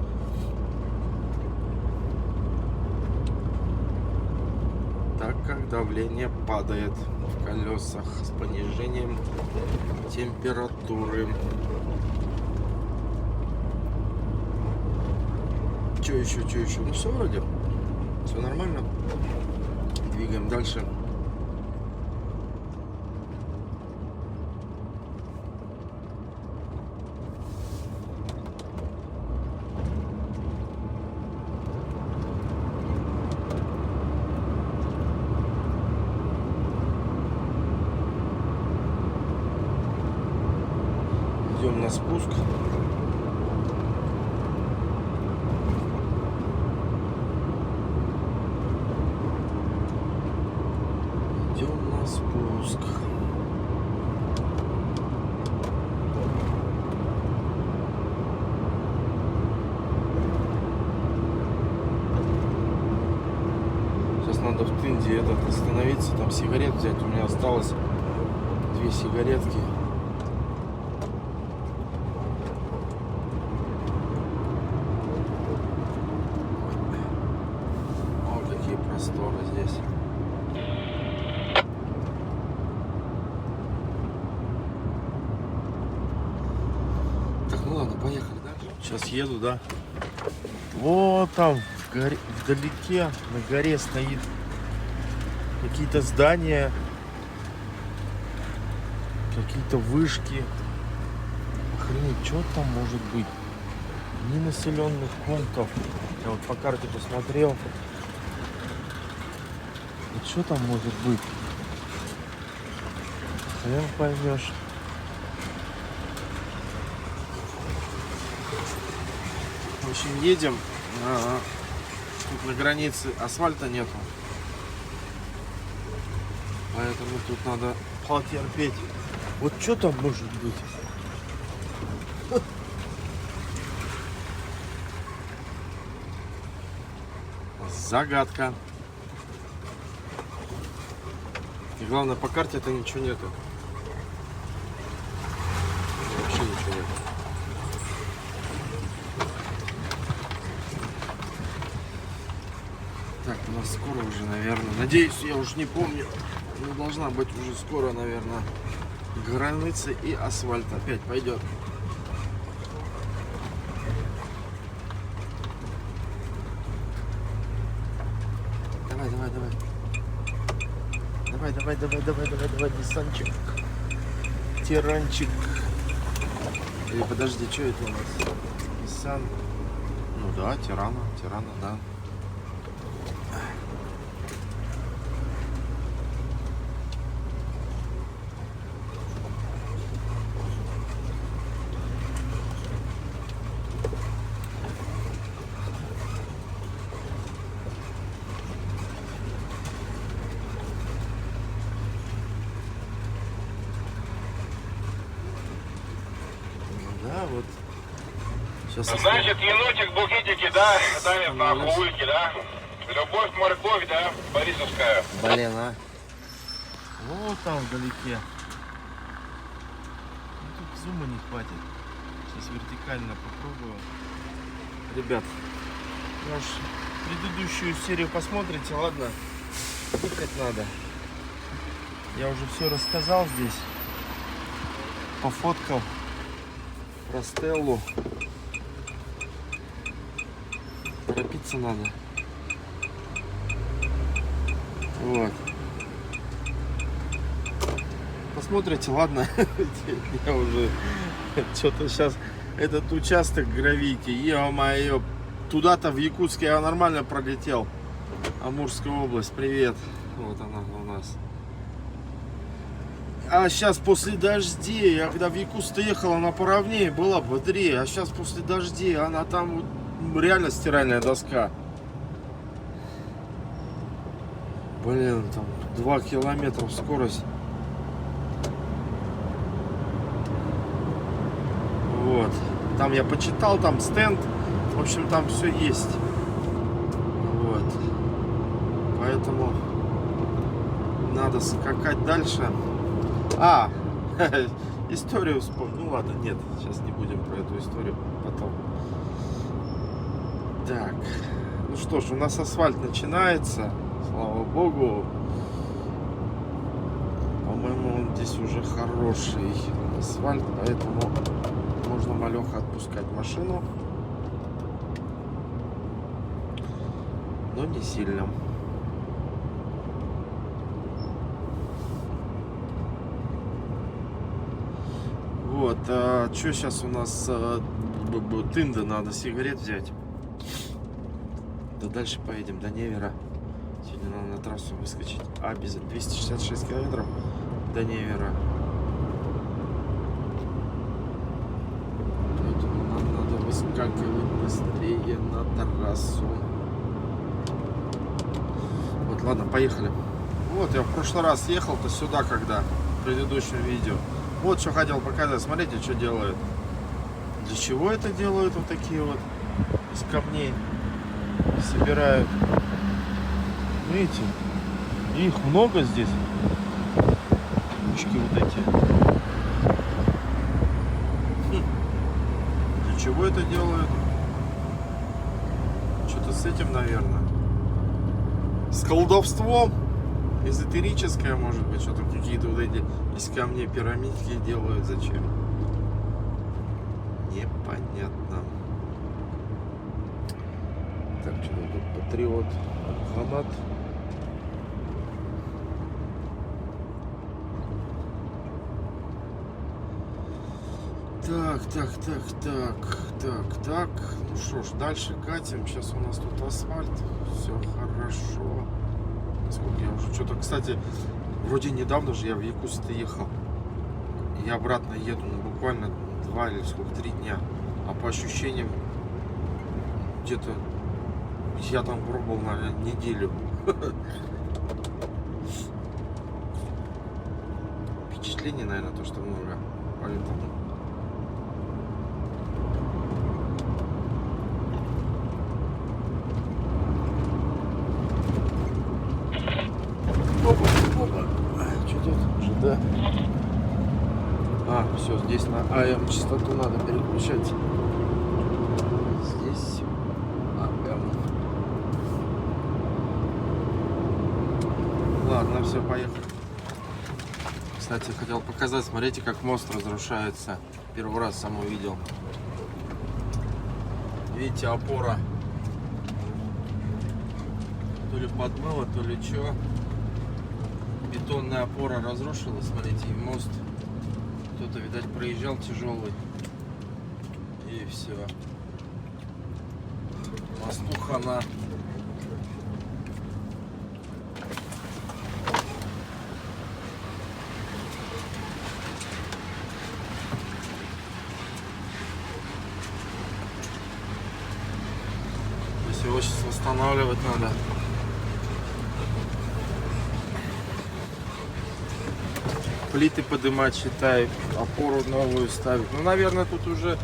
как давление падает в колесах с понижением температуры. Что еще? Ну все вроде. Все нормально. Двигаем дальше. Идем на спуск. Идем на спуск. Сейчас надо в Тынде остановиться, там сигарет взять. У меня осталось 2 сигаретки. Просторы здесь. Так, ну ладно, поехали дальше. Сейчас еду, да. Вот там вдалеке на горе стоит какие-то здания, какие-то вышки. Охренеть, что там может быть? Ни населенных пунктов. Я вот по карте посмотрел. Что там может быть? Хрен поймешь. В общем, едем. Тут на границе асфальта нету. Поэтому тут надо потерпеть. Вот что там может быть? Загадка. И главное, по карте это ничего нету. Вообще ничего нету. Так, у нас скоро уже, наверное. Надеюсь, я уж не помню. Но должна быть уже скоро, наверное, граница и асфальт опять пойдет. Давай, Ниссанчик. Тиранчик. Или подожди, что это у нас? Ниссан. Ну да, Тирана, да. Да, вот. Сейчас Значит, енотик, букетики, да, Даня на охуйке, да? Любовь, морковь, да, Борисовская. Блин, а. Вот там вдалеке. Ну, тут зума не хватит. Сейчас вертикально попробую. Ребят, уж предыдущую серию посмотрите, ладно? Ехать надо. Я уже все рассказал здесь. Пофоткал про Стеллу. Торопиться надо. Вот. Посмотрите, ладно? Я уже что-то сейчас этот участок гравийки, ё-моё, туда-то в Якутске я нормально пролетел. Амурская область, привет. Вот она у нас. А сейчас после дождей, я когда в Якутск ехала, она поровнее была, бодрее. А сейчас после дождей, она там вот, реально стиральная доска. Блин, там 2 километра скорость. Вот. Там я почитал, там стенд. В общем, там все есть. Вот. Поэтому надо скакать дальше. А, историю вспомнил. Ну ладно, нет, сейчас не будем про эту историю потом. Так, ну что ж, у нас асфальт начинается, слава богу. По-моему, он здесь уже хороший асфальт, поэтому можно малеха отпускать машину. Но не сильно. Вот, а что сейчас у нас? Тында надо сигарет взять. Да дальше поедем до Невера. Сегодня надо на трассу выскочить. А, без 266 километров до Невера. Поэтому нам надо выскакивать быстрее на трассу. Вот, ладно, поехали. Вот, я в прошлый раз ехал-то сюда, когда в предыдущем видео. Вот что хотел показать. Смотрите, что делают. Для чего это делают вот такие вот из камней? Собирают. Видите? Их много здесь. Кучки вот эти. Для чего это делают? Что-то с этим, наверное. С колдовством. Эзотерическое, может быть, что-то какие-то вот эти из камней пирамидки делают. Зачем? Непонятно. Так, что тут патриот, фанат. Так. Ну что ж, дальше катим. Сейчас у нас тут асфальт. Все хорошо. Насколько я уже что-то, кстати, вроде недавно же я в Якутск ехал. Я обратно еду, ну, буквально 2 или сколько, 3 дня. А по ощущениям где-то я там пробовал, наверное, неделю. Впечатление, наверное, то, что много. Поэтому. Опа. Что тут уже, да? А, все, здесь на АМ частоту надо переключать. Здесь АМ. Ладно, все, поехали. Кстати, хотел показать, смотрите, как мост разрушается. Первый раз сам увидел. Видите, опора. То ли подмыло, то ли что. Бетонная опора разрушилась, смотрите, и мост. Кто-то, видать, проезжал тяжелый. И все. Мосту хана. То есть его сейчас восстанавливать надо. Плиты поднимать, считай, опору новую ставить. Ну, наверное, тут уже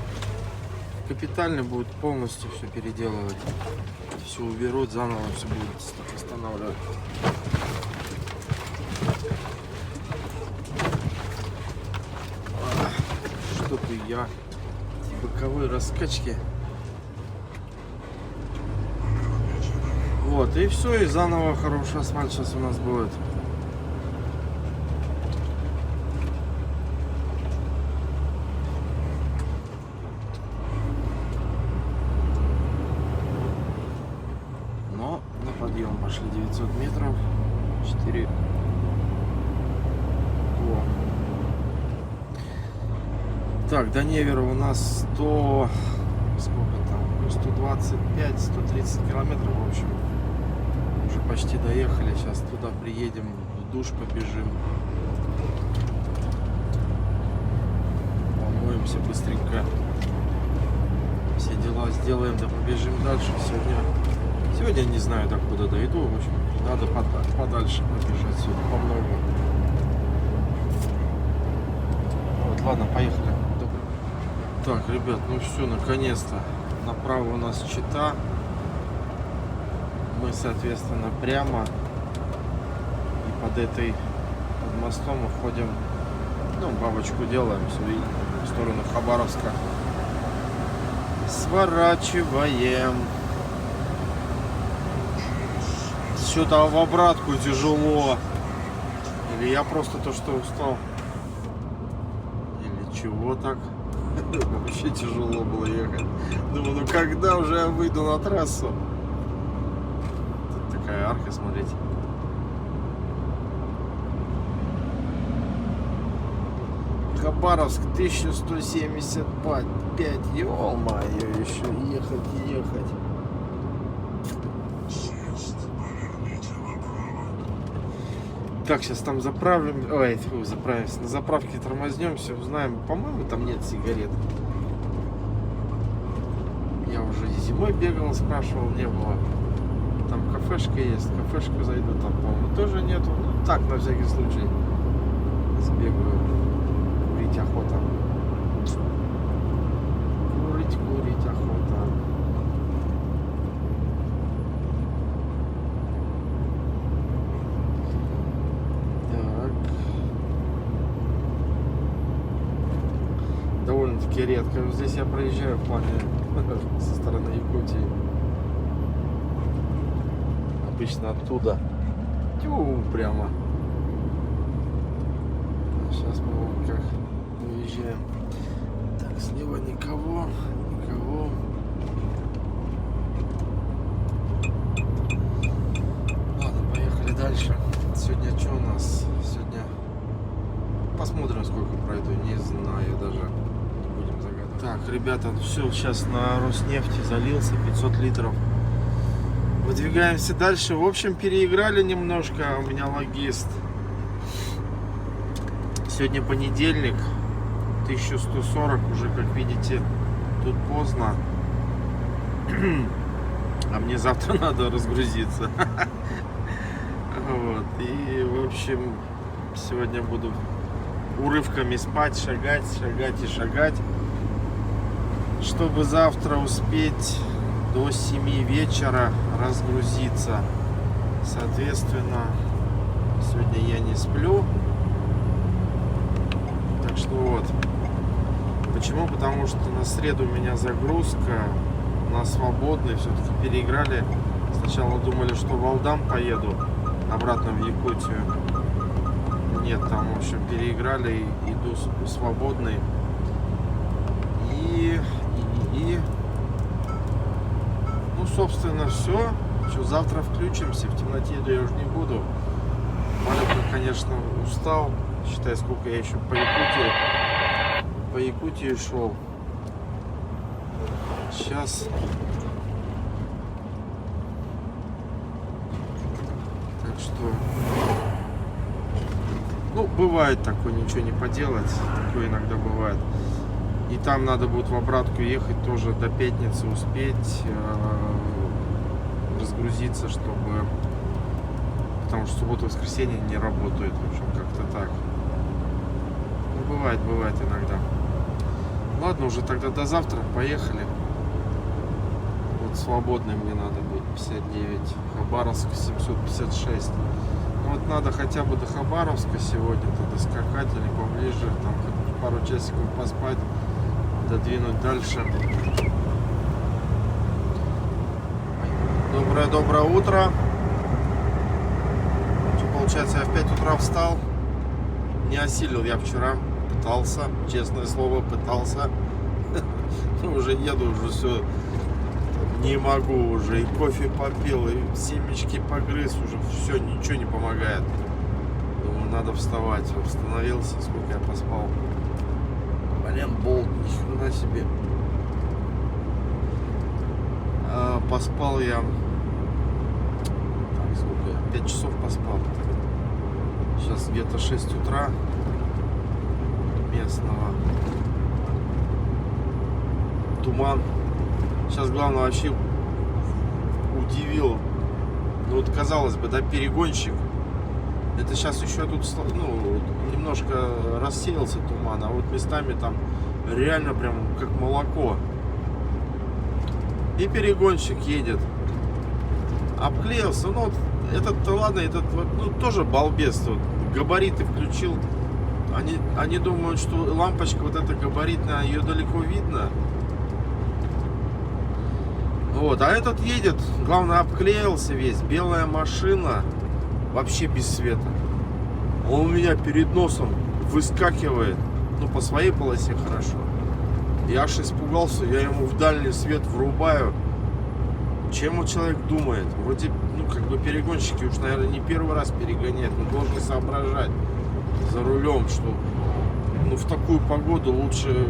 капитально будет полностью все переделывать. Все уберут, заново все будет восстанавливать. Что-то я. Боковые раскачки. Вот, и все, и заново хороший асфальт сейчас у нас будет. Подъем пошли 900 метров, 4. Так, до Невера у нас 100, сколько там, 125, 130 километров, в общем, уже почти доехали. Сейчас туда приедем, в душ побежим, помоемся быстренько, все дела сделаем, да побежим дальше. Сегодня не знаю, докуда дойду. В общем, надо подальше побежать сегодня по-многому. Вот, ладно, поехали. Так, ребят, ну все, наконец-то. Направо у нас Чита. Мы, соответственно, прямо. И под мостом уходим. Ну, бабочку делаем в сторону Хабаровска. Сворачиваем. Что-то в обратку тяжело. Или я просто то, что устал. Или чего так. Вообще тяжело было ехать. Думаю, ну когда уже я выйду на трассу? Тут такая арка, смотрите. Хабаровск 1175. Ё-моё, еще ехать и ехать. Так, сейчас там заправим. Ой, фу, заправимся. На заправке тормознем, все узнаем. По-моему, там нет сигарет. Я уже и зимой бегал, спрашивал, не было. Там кафешка есть. В кафешку зайду, там, по-моему, тоже нету. Ну, так, на всякий случай. Сбегаю. Курить охота. Курить охота. Довольно-таки редко. Здесь я проезжаю в плане со стороны Якутии. Обычно оттуда. Тю, прямо. Сейчас мы вот как выезжаем. Так, слева никого. Никого. Ладно, поехали дальше. Сегодня что у нас? Сегодня посмотрим, сколько пройду. Не знаю даже. Так, ребята, все, сейчас на Роснефти залился 500 литров. Выдвигаемся дальше. В общем, переиграли немножко. У меня логист. Сегодня понедельник. 1140. Уже, как видите, тут поздно. А мне завтра надо разгрузиться. Вот. И, в общем, сегодня буду урывками спать, шагать и шагать, чтобы завтра успеть до 7 вечера разгрузиться. Соответственно, сегодня я не сплю. Так что вот. Почему? Потому что на среду у меня загрузка на свободный. Все-таки переиграли. Сначала думали, что в Алдан поеду обратно в Якутию. Нет, там, в общем, переиграли. Иду свободный. Ну, собственно, все. Что, завтра включимся. В темноте я уже не буду. Маленько, конечно, устал. Считай, сколько я еще по Якутии шел. Сейчас. Так что, ну, бывает такое, ничего не поделать. Такое иногда бывает. И там надо будет в обратку ехать тоже до пятницы успеть разгрузиться, чтобы... Потому что суббота-воскресенье не работает. В общем, как-то так. Ну, бывает иногда. Ладно, уже тогда до завтра. Поехали. Вот свободный мне надо будет 59. Хабаровск 756. Ну, вот надо хотя бы до Хабаровска сегодня-то доскакать или поближе. Там пару часиков поспать. Додвинуть дальше. Доброе утро. Что, получается, я в 5 утра встал. Не осилил я вчера. Пытался, честное слово, пытался. Уже еду, уже все. Не могу уже. И кофе попил, и семечки погрыз. Уже все, ничего не помогает. Думаю, надо вставать. Остановился, сколько я поспал. Блин, болт, нихрена себе. Поспал я. Так, сколько я? 5 часов поспал. Сейчас где-то 6 утра местного. Туман. Сейчас главное вообще удивил. Ну вот казалось бы, да, перегонщик. Это сейчас еще тут, ну, немножко рассеялся туман, а вот местами там реально прям как молоко. И перегонщик едет. Обклеился. Ну, этот-то ладно, этот вот, ну, тоже балбес. Вот, габариты включил. Они думают, что лампочка вот эта габаритная, ее далеко видно. Вот, а этот едет, главное, обклеился весь. Белая машина, вообще без света. Он у меня перед носом выскакивает. Ну, по своей полосе хорошо. Я аж испугался, я ему в дальний свет врубаю. Чем вот человек думает? Вроде, ну, как бы перегонщики уж, наверное, не первый раз перегоняют, но должны соображать за рулем, что, ну, в такую погоду лучше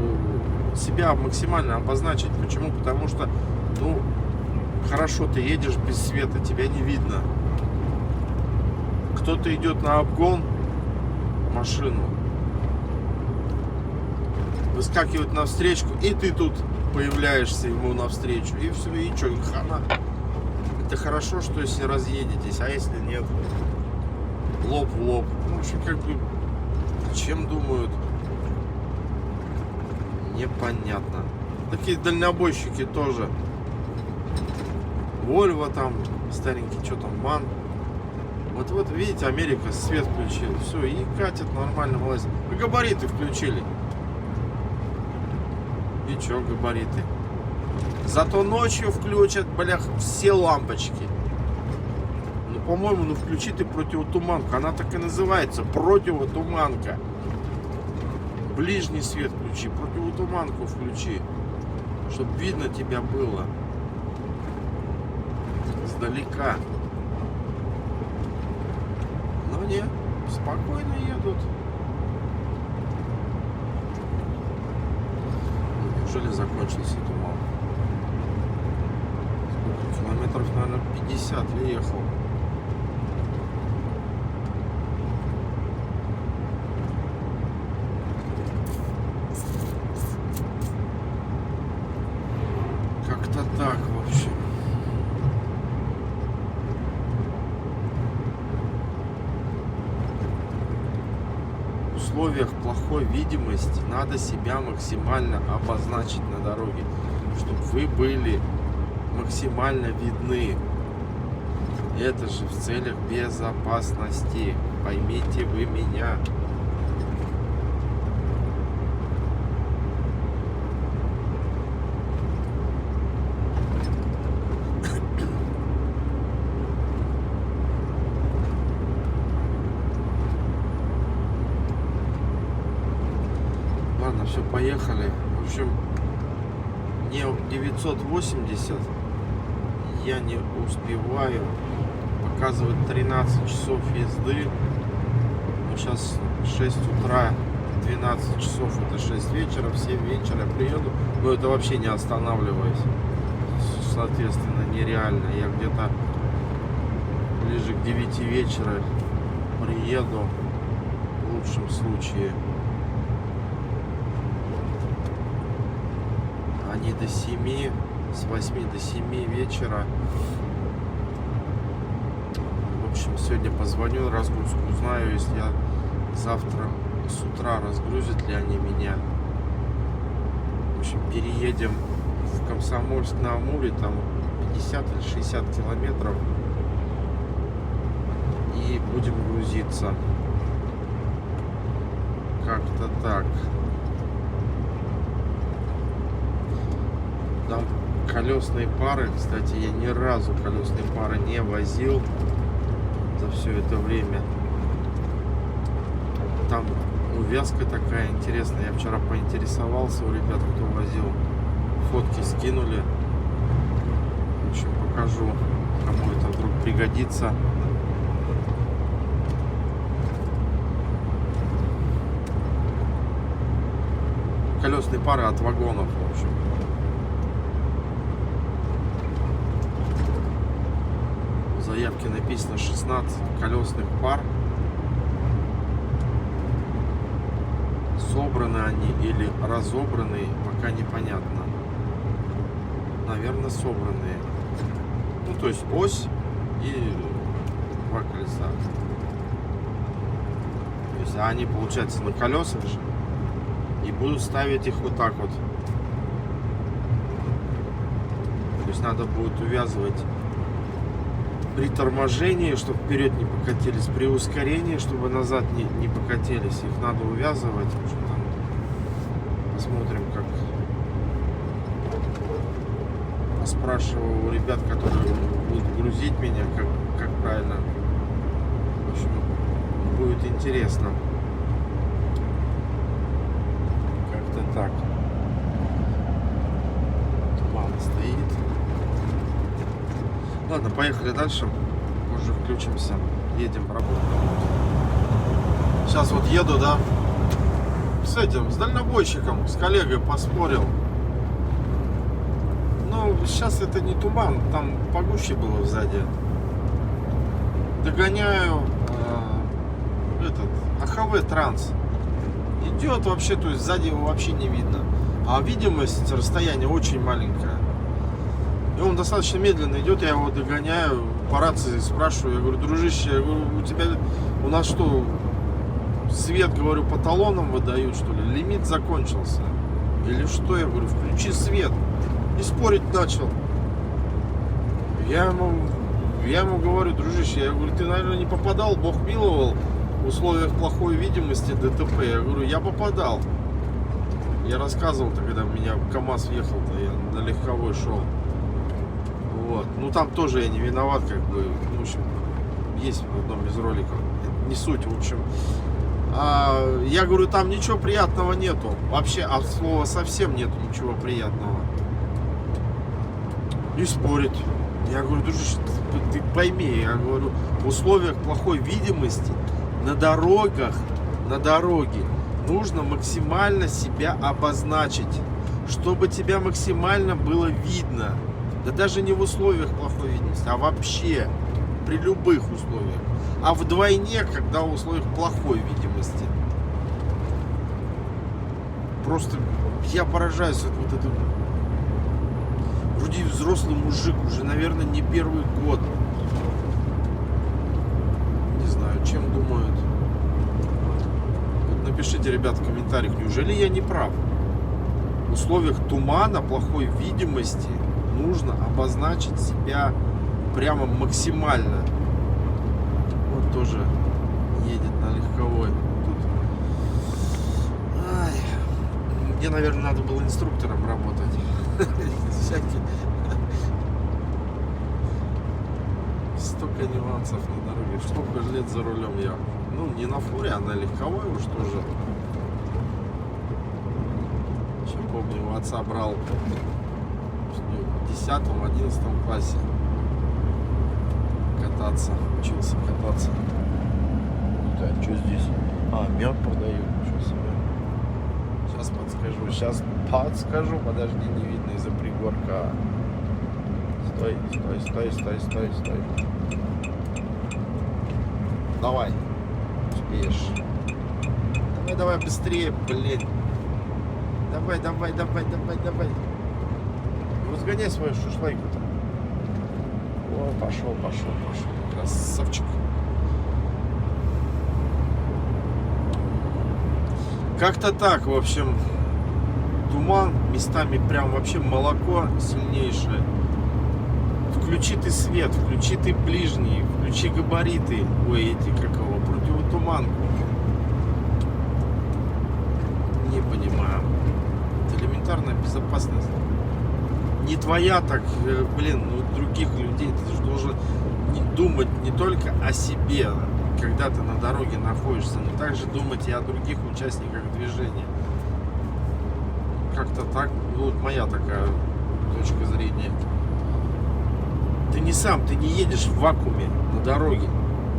себя максимально обозначить. Почему? Потому что, ну, хорошо, ты едешь без света, тебя не видно. Кто-то идет на обгон машину, выскакивает навстречу, и ты тут появляешься ему навстречу, и все, и что, и хана. Это хорошо, что если разъедетесь, а если нет, лоб в лоб. Ну, в общем, как бы, чем думают, непонятно. Такие дальнобойщики тоже. Вольво там, старенький, что там, МАН. Вот видите, Америка свет включил, все, и катит нормально, молодец. Вы габариты включили. И чё габариты? Зато ночью включат, блях, все лампочки. Ну, по-моему, ну включи ты противотуманку. Она так и называется, противотуманка. Ближний свет включи, противотуманку включи. Чтоб видно тебя было. Сдалека. Но не, спокойно едут. Неужели закончился туман? Сколько? Километров, наверное, 50 я ехал. Как-то так, в общем. В условиях плохой видимости надо себя максимально обозначить на дороге, чтобы вы были максимально видны. Это же в целях безопасности. Поймите вы меня. Ладно, все, поехали. В общем, не 980 я не успеваю. Показывает 13 часов езды. Ну, сейчас 6 утра, 12 часов это 6 вечера, в 7 вечера приеду. Но это вообще не останавливаясь. Соответственно, нереально. Я где-то ближе к 9 вечера приеду в лучшем случае. А не до 7, с 8 до 7 вечера. В общем, сегодня позвоню, разгрузку узнаю, если я завтра с утра разгрузят ли они меня. В общем, переедем в Комсомольск-на-Амуре, там 50 или 60 километров, и будем грузиться. Как-то так. Там колесные пары, кстати, я ни разу колесные пары не возил за все это время. Там увязка такая интересная. Я вчера поинтересовался у ребят, кто возил. Фотки скинули. В общем, покажу, кому это вдруг пригодится. Колесные пары от вагонов, в общем. В заявке написано 16 колесных пар. Собраны они или разобраны, пока непонятно. Наверное, собранные. Ну, то есть ось и два колеса. То есть они, получается, на колесах же. И будут ставить их вот так вот. То есть надо будет увязывать при торможении, чтобы вперед не покатились, при ускорении, чтобы назад не покатились. Их надо увязывать. В общем, там посмотрим, как. Спрашиваю у ребят, которые будут грузить меня, как правильно. В общем, будет интересно. Как-то так. Туман стоит. Ладно, поехали дальше. Позже включимся. Едем, работаем. Сейчас вот еду, да, с этим, с дальнобойщиком, с коллегой поспорил. Ну, сейчас это не туман, там погуще было сзади. Догоняю этот АХВ Транс. Идет вообще, то есть сзади его вообще не видно. А видимость, расстояние очень маленькое. И он достаточно медленно идет, я его догоняю, по рации спрашиваю, я говорю, дружище, я говорю, у нас что, свет, говорю, по талонам выдают, что ли, лимит закончился? Или что? Я говорю, включи свет. И спорить начал. Я ему говорю, дружище, я говорю, ты, наверное, не попадал, Бог миловал, в условиях плохой видимости ДТП. Я говорю, я попадал. Я рассказывал-то, когда у меня КамАЗ въехал-то, я на легковой шел. Вот. Ну там тоже я не виноват, как бы, в общем, есть в одном из роликов. Не суть, в общем. Я говорю, там ничего приятного нету. Вообще, от слова совсем нету ничего приятного. Не спорить. Я говорю, дружище, ты пойми, я говорю, в условиях плохой видимости на дорогах, на дороге нужно максимально себя обозначить, чтобы тебя максимально было видно. Да даже не в условиях плохой видимости, а вообще при любых условиях. А вдвойне, когда в условиях плохой видимости. Просто я поражаюсь вот это. Вроде взрослый мужик, уже, наверное, не первый год. Не знаю, чем думают. Вот напишите, ребят, в комментариях, неужели я не прав? В условиях тумана, плохой видимости нужно обозначить себя прямо максимально. Вот тоже едет на легковой. Тут... Мне, наверное, надо было инструктором работать. Всякие. Столько нюансов на дороге. Сколько лет за рулем я. Ну, не на фуре, а на легковой уж тоже. Еще помню, у отца брал в 10-11 классе кататься. Учился кататься. Так, что здесь? Мед продают. Ничего себе. Сейчас подскажу. Сейчас подскажу. Подожди, не видно из-за пригорка. Стой, стой, стой, стой, стой, стой. Давай. Успеешь. Давай, давай, быстрее, блин. Давай, давай, давай, давай, давай. Разгоняй свою шашлайку-то. О, пошел, пошел, пошел. Красавчик. Как-то так, в общем. Туман, местами прям вообще молоко сильнейшее. Включи ты свет, включи ты ближний, включи габариты. Ой, эти, как его, противотуманку. Не понимаю. Это элементарная безопасность. Не твоя, так, блин, ну, других людей. Ты же должен думать не только о себе, когда ты на дороге находишься, но также думать и о других участниках движения. Как-то так, ну, вот моя такая точка зрения. Ты не сам, ты не едешь в вакууме на дороге.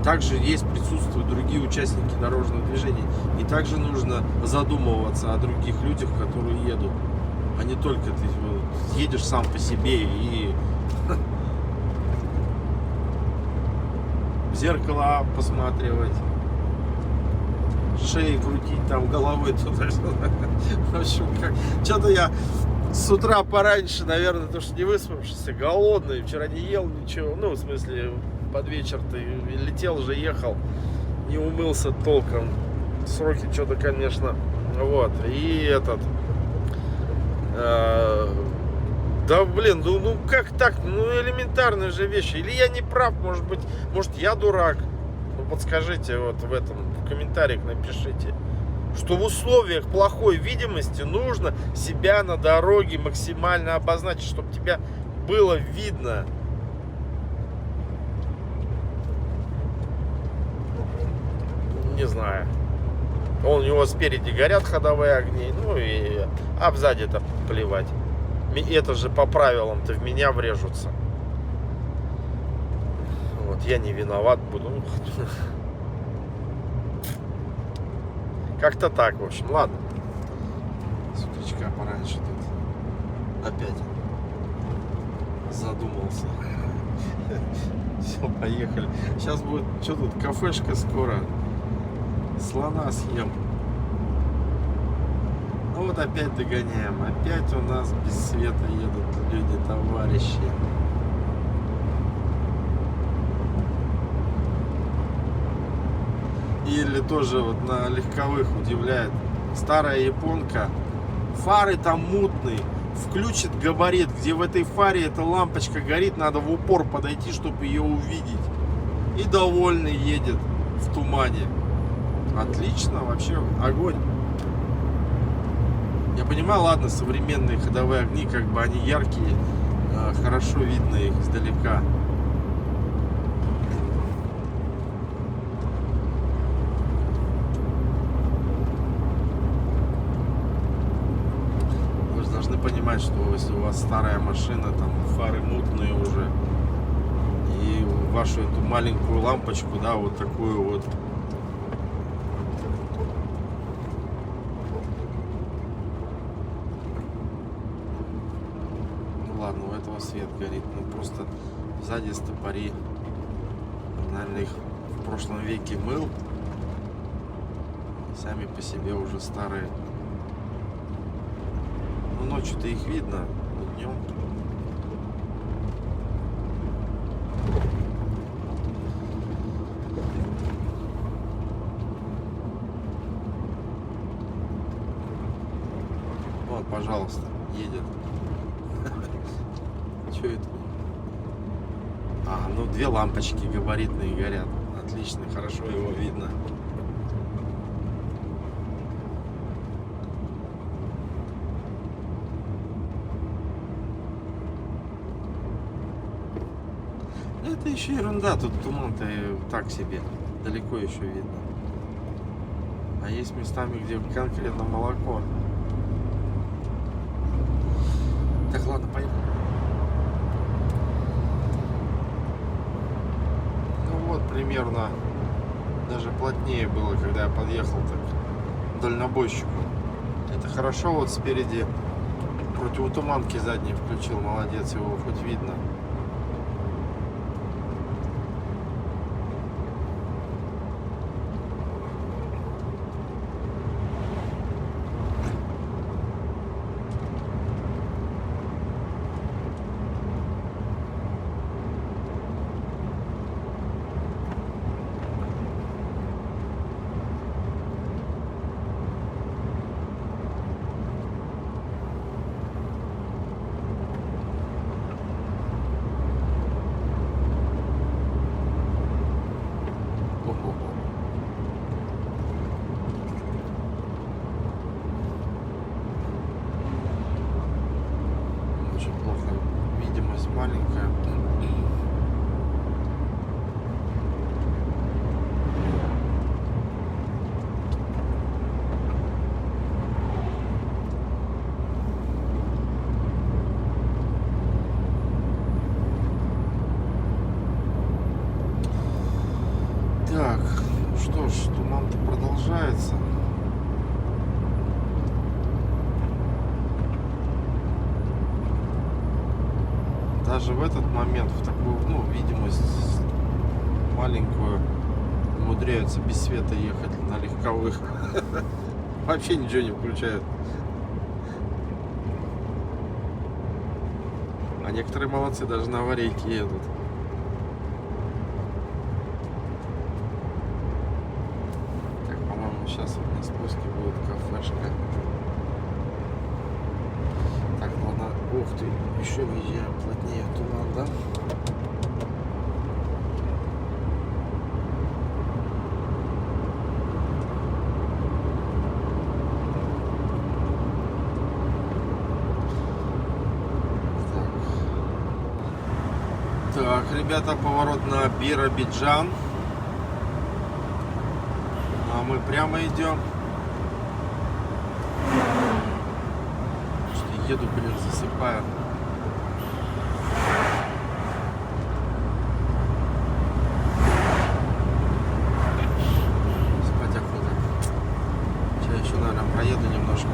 Также есть, присутствуют другие участники дорожного движения. И также нужно задумываться о других людях, которые едут. А не только ты едешь сам по себе и в зеркало посматривать, шеи крутить, там головой туда-сюда. В общем, как... Что-то я с утра пораньше, наверное, потому что не выспавшийся, голодный, вчера не ел ничего, ну, в смысле, под вечер ты летел же, ехал, не умылся толком, сроки что-то, конечно, вот, и этот, да, блин, ну как так, ну, элементарные же вещи, или я не прав, может я дурак, ну, подскажите вот в этом, в комментариях напишите. Что в условиях плохой видимости нужно себя на дороге максимально обозначить, чтобы тебя было видно. не знаю. У него спереди горят ходовые огни, ну и а сзади-то плевать. Это же по правилам-то в меня врежутся. Вот, я не виноват буду. Как-то так, в общем, ладно. С утречка пораньше тут опять задумался. Все, поехали. Сейчас будет, что тут, кафешка скоро. Слона съем. Ну вот опять догоняем. Опять у нас без света едут люди, товарищи. Или тоже вот на легковых удивляет. Старая японка. Фары там мутные. Включит габарит, где в этой фаре эта лампочка горит. Надо в упор подойти, чтобы ее увидеть. И довольный едет в тумане. Отлично, вообще огонь. Я понимаю, ладно, современные ходовые огни, как бы они яркие, хорошо видно их издалека. Вы же должны понимать, что если у вас старая машина, там фары мутные уже, и вашу эту маленькую лампочку, да, вот такую вот, ладно, у этого свет горит, ну просто сзади стопори, наверное, их в прошлом веке мыл, сами по себе уже старые. Ну ночью-то их видно, но днем. Вот, пожалуйста, едет. Что это? А, ну две лампочки габаритные горят. Отлично, хорошо его видно. Это еще ерунда, тут туман-то так себе. Далеко еще видно. А есть местами, где конкретно молоко. Так, ладно, поехали. Ну вот, примерно, даже плотнее было, когда я подъехал так к дальнобойщику. Это хорошо, вот спереди противотуманки задние включил, молодец, его хоть видно. Очень плохо, видимость маленькая. Так, ну что ж, туман-то продолжается. Даже в этот момент, в такую, ну, видимость маленькую, умудряются без света ехать на легковых. Вообще ничего не включают. А некоторые молодцы, даже на аварийке едут. Так, по-моему, сейчас вот на спуске будет кафешка. Так, ладно, ух ты, еще въезжаем плотнее в туман, да? Так, ребята, поворот на Биробиджан. мы прямо идем. Что еду, блин, засыпаю. Спать охота. Сейчас еще, наверное, проеду немножко.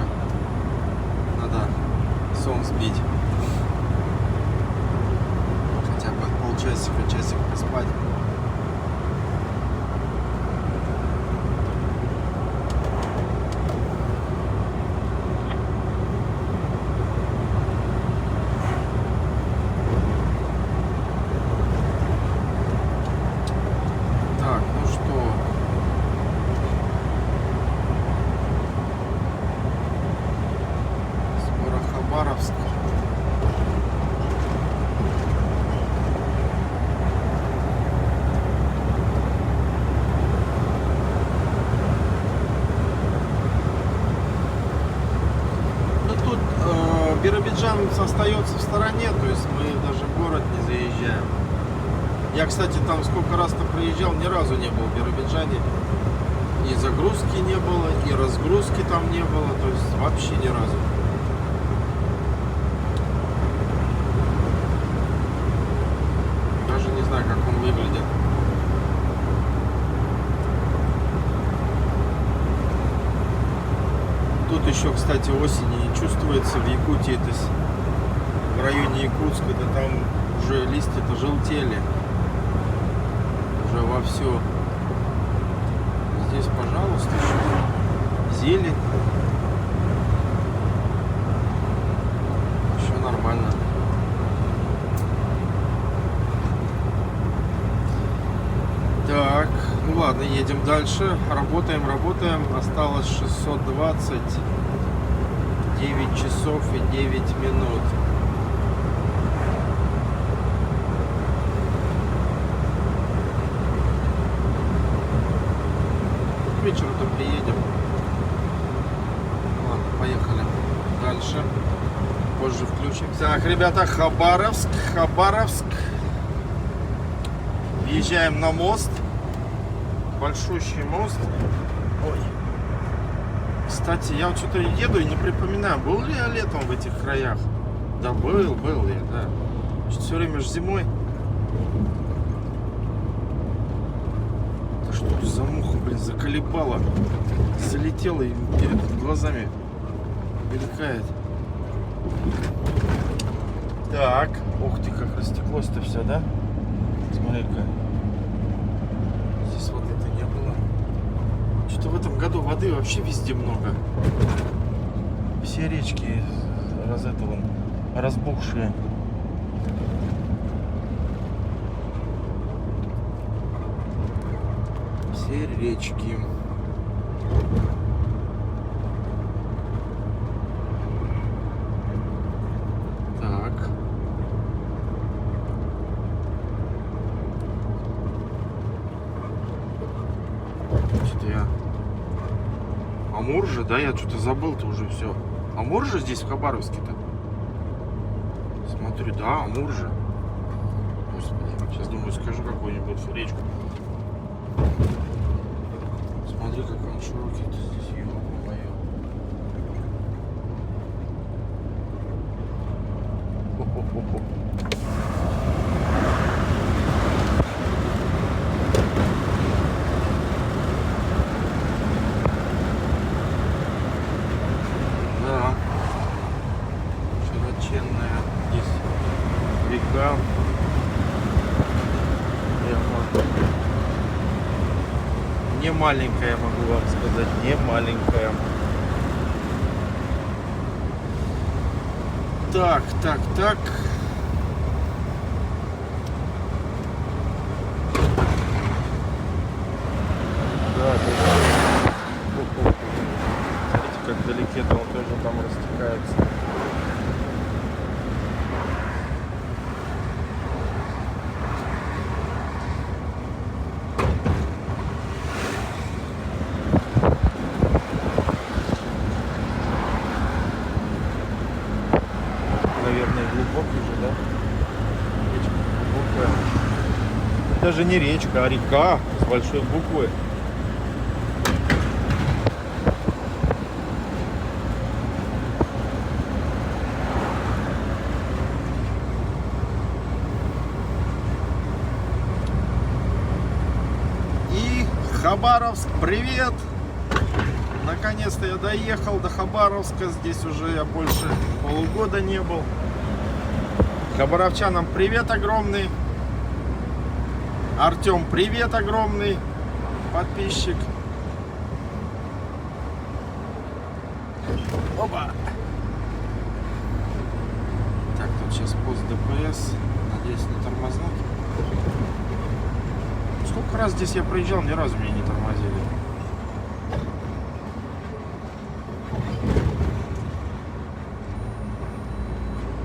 Надо сон сбить. Хотя бы полчасика, часик поспать. Так, ну что? Скоро Хабаровск. Ну тут Биробиджан остается в стороне, то есть мы даже в город не заезжаем. Я, кстати, там сколько раз-то приезжал, ни разу не был в Биробиджане. И загрузки не было, и разгрузки там не было, то есть вообще ни разу. Даже не знаю, как он выглядит. Тут еще, кстати, осени чувствуется в Якутии, то есть в районе Якутска, да там уже листья-то желтели. Уже вовсю. Здесь, пожалуйста, еще зелень. Еще нормально. Так, ну ладно, едем дальше. Работаем. Осталось 620. 9 часов и 9 минут. К вечеру-то приедем. Ладно, поехали дальше. Позже включим. Так, ребята, Хабаровск. Въезжаем на мост. Большущий мост. Ой. Кстати, я вот что-то еду и не припоминаю, был ли я летом в этих краях. Да, был я, да. Все время же зимой. Да что тут за муха, блин, заколебала. Залетела и перед глазами мелькает. Так, ух ты, как растеклось-то все, да? Смотри-ка. Здесь воды-то не было. Что-то в этом году воды вообще везде много. Все речки разбухшие. Все речки. Так. Что-то я... Амур же, да? Я что-то забыл-то уже все. Амур же здесь в Хабаровске-то? Смотрю, да, Амур же. Господи, сейчас думаю, скажу какую-нибудь речку. Смотри, как он широкий здесь, ё-моё. Хо-хо-хо-хо. Да. Широченная здесь река. Не маленькая, могу вам сказать, не маленькая. Так. Да. Смотрите, как вдалеке-то он тоже там растекается. Наверное, глубокий же, да? Речка глубокая. Даже не речка, а река с большой буквы. Хабаровск, привет! Наконец-то я доехал до Хабаровска. Здесь уже я больше полугода не был. Хабаровчанам привет огромный. Артем, привет огромный. Подписчик. Опа! Так, тут сейчас пост ДПС. Надеюсь, не тормознут. Сколько раз здесь я проезжал, ни разу меня не тормозили.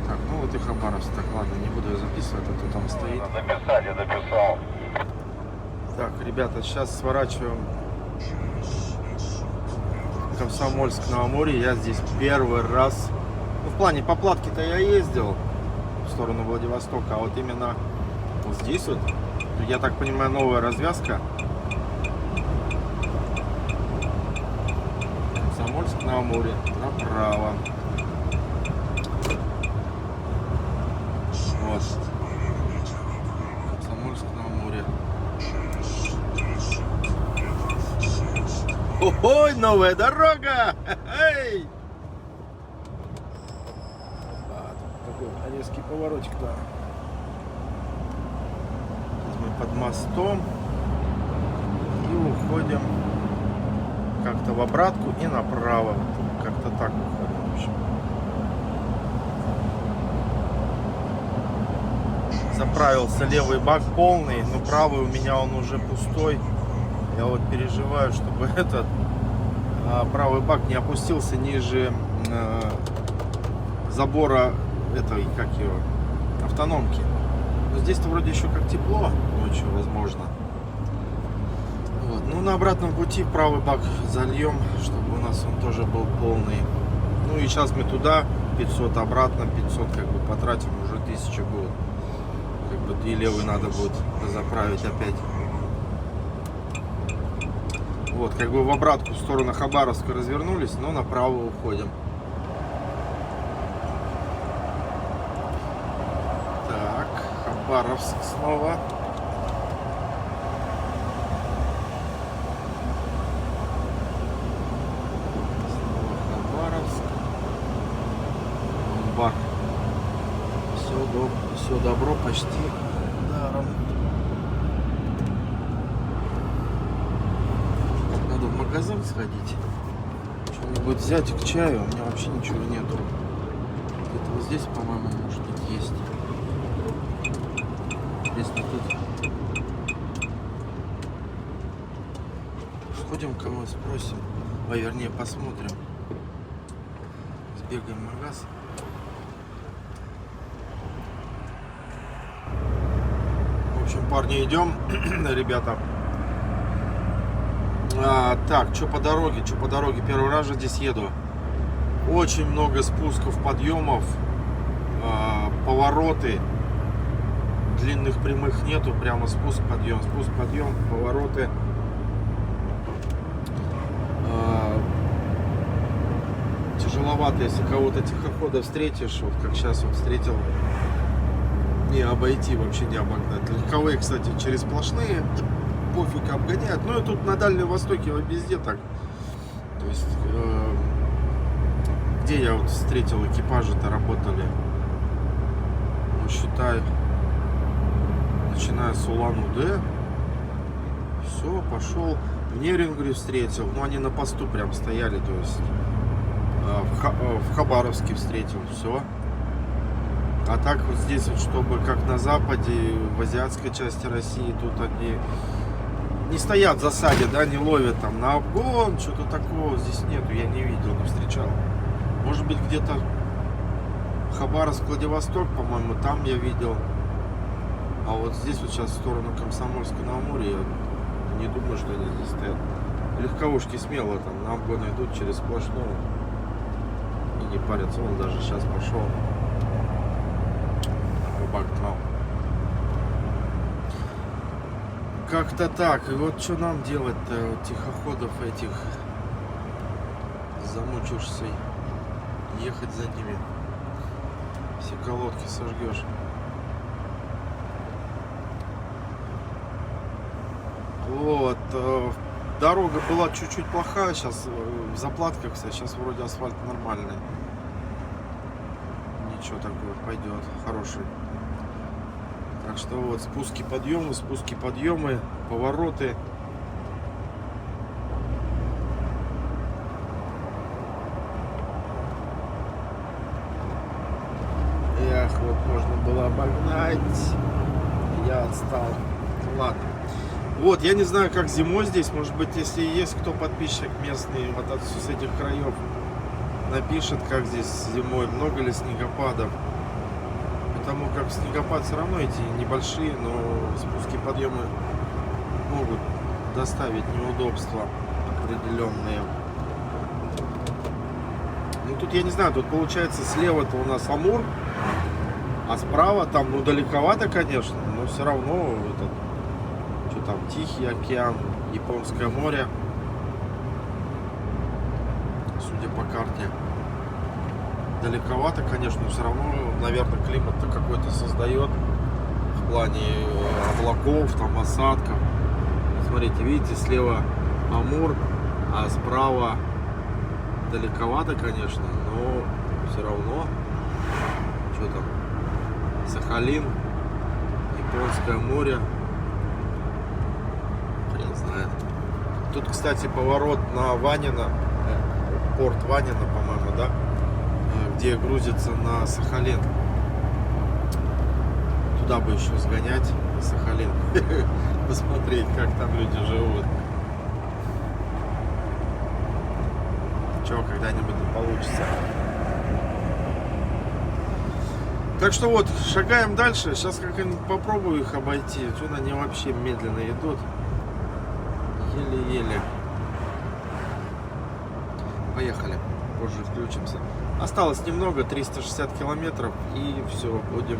Так, ну вот и Хабаровск. Так, ладно, не буду я записывать, а то там стоит. Записать, я записал. Так, ребята, сейчас сворачиваем в Комсомольск на Амуре. Я здесь первый раз. Ну, в плане поплатки-то я ездил в сторону Владивостока, а вот именно вот здесь вот, я так понимаю, новая развязка. Комсомольск на Амуре, направо. Вот. Комсомольск на Амуре. Ой, новая дорога! Эй! Такой резкий поворотик-то. Мы под мостом и уходим как-то в обратку и направо. Как-то так уходим, в общем. Заправился левый бак полный, но правый у меня он уже пустой. Я вот переживаю, чтобы этот правый бак не опустился ниже забора этой, как его, автономки. Но здесь-то вроде еще как тепло ночью, возможно. Вот. Ну, на обратном пути правый бак зальем, чтобы у нас он тоже был полный. Ну и сейчас мы туда 500, обратно 500 как бы потратим, уже 1000 будет. Как бы и левый надо будет заправить опять. Вот, как бы в обратку в сторону Хабаровска развернулись, но направо уходим. Так, Хабаровск снова. Снова Хабаровск. Бак. Все добро почти даром. В магазин сходить, что-нибудь взять к чаю. У меня вообще ничего нету. Где-то вот здесь, по-моему, может быть, есть. Если тут сходим, кого спросим, вернее, посмотрим. Сбегаем в магаз. В общем, парни, идем, ребята. Так, что по дороге? Первый раз же здесь еду. Очень много спусков, подъемов, повороты. Длинных прямых нету, прямо спуск, подъем, повороты. Тяжеловато, если кого-то тихохода встретишь, вот как сейчас вот встретил, не обойти, вообще не обогнать. Легковые, кстати, через сплошные. Пофиг, обгоняют. Ну и тут на Дальнем Востоке везде так. То есть где я вот встретил, экипажи-то работали, ну считай, начиная с Улан-Удэ, все, пошел в Нерюнгри встретил, ну они на посту прям стояли, то есть в Хабаровске встретил, все. А так вот здесь вот, чтобы как на западе, в азиатской части России, тут они не стоят в засаде, да, не ловят там на обгон, что-то такого здесь нету, я не видел, не встречал. Может быть, где-то Хабаровск, Владивосток, по-моему, там я видел. А вот здесь вот сейчас в сторону Комсомольска на Амуре, я не думаю, что они здесь стоят. Легковушки смело там на обгон идут через сплошную и не парятся. Он даже сейчас пошел. Обогнал. Как-то так. И вот что нам делать-то, вот тихоходов этих, замучишься ехать за ними, все колодки сожгешь. Вот дорога была чуть-чуть плохая, сейчас в заплатках вся, сейчас вроде асфальт нормальный. Ничего такое, пойдет, хороший. Так что вот спуски, подъемы, повороты. Эх, вот можно было обогнать. Я отстал. Ну, ладно. Вот, я не знаю, как зимой здесь. Может быть, если есть кто подписчик местный вот отсюда с этих краев, напишет, как здесь зимой, много ли снегопадов. Потому как снегопад все равно эти небольшие, но спуски, подъемы могут доставить неудобства определенные. Ну тут я не знаю, тут получается слева-то у нас Амур, а справа там, ну далековато, конечно, но все равно этот, что там, Тихий океан, Японское море, судя по карте. Далековато, конечно, но все равно, наверное, климат-то какой-то создает в плане облаков, там осадков. Смотрите, видите, слева Амур, а справа далековато, конечно, но все равно. Что там? Сахалин, Японское море. Хрен знает. Тут, кстати, поворот на Ванино, порт Ванино, по-моему, да? Где грузится на Сахалин. Туда бы еще сгонять, на Сахалин. Посмотреть, как там люди живут. Чего, когда-нибудь получится. Так что вот, шагаем дальше. Сейчас как-нибудь попробую их обойти. Что они вообще медленно идут. Еле-еле. Поехали. Позже включимся. Осталось немного, 360 километров, и все, будем,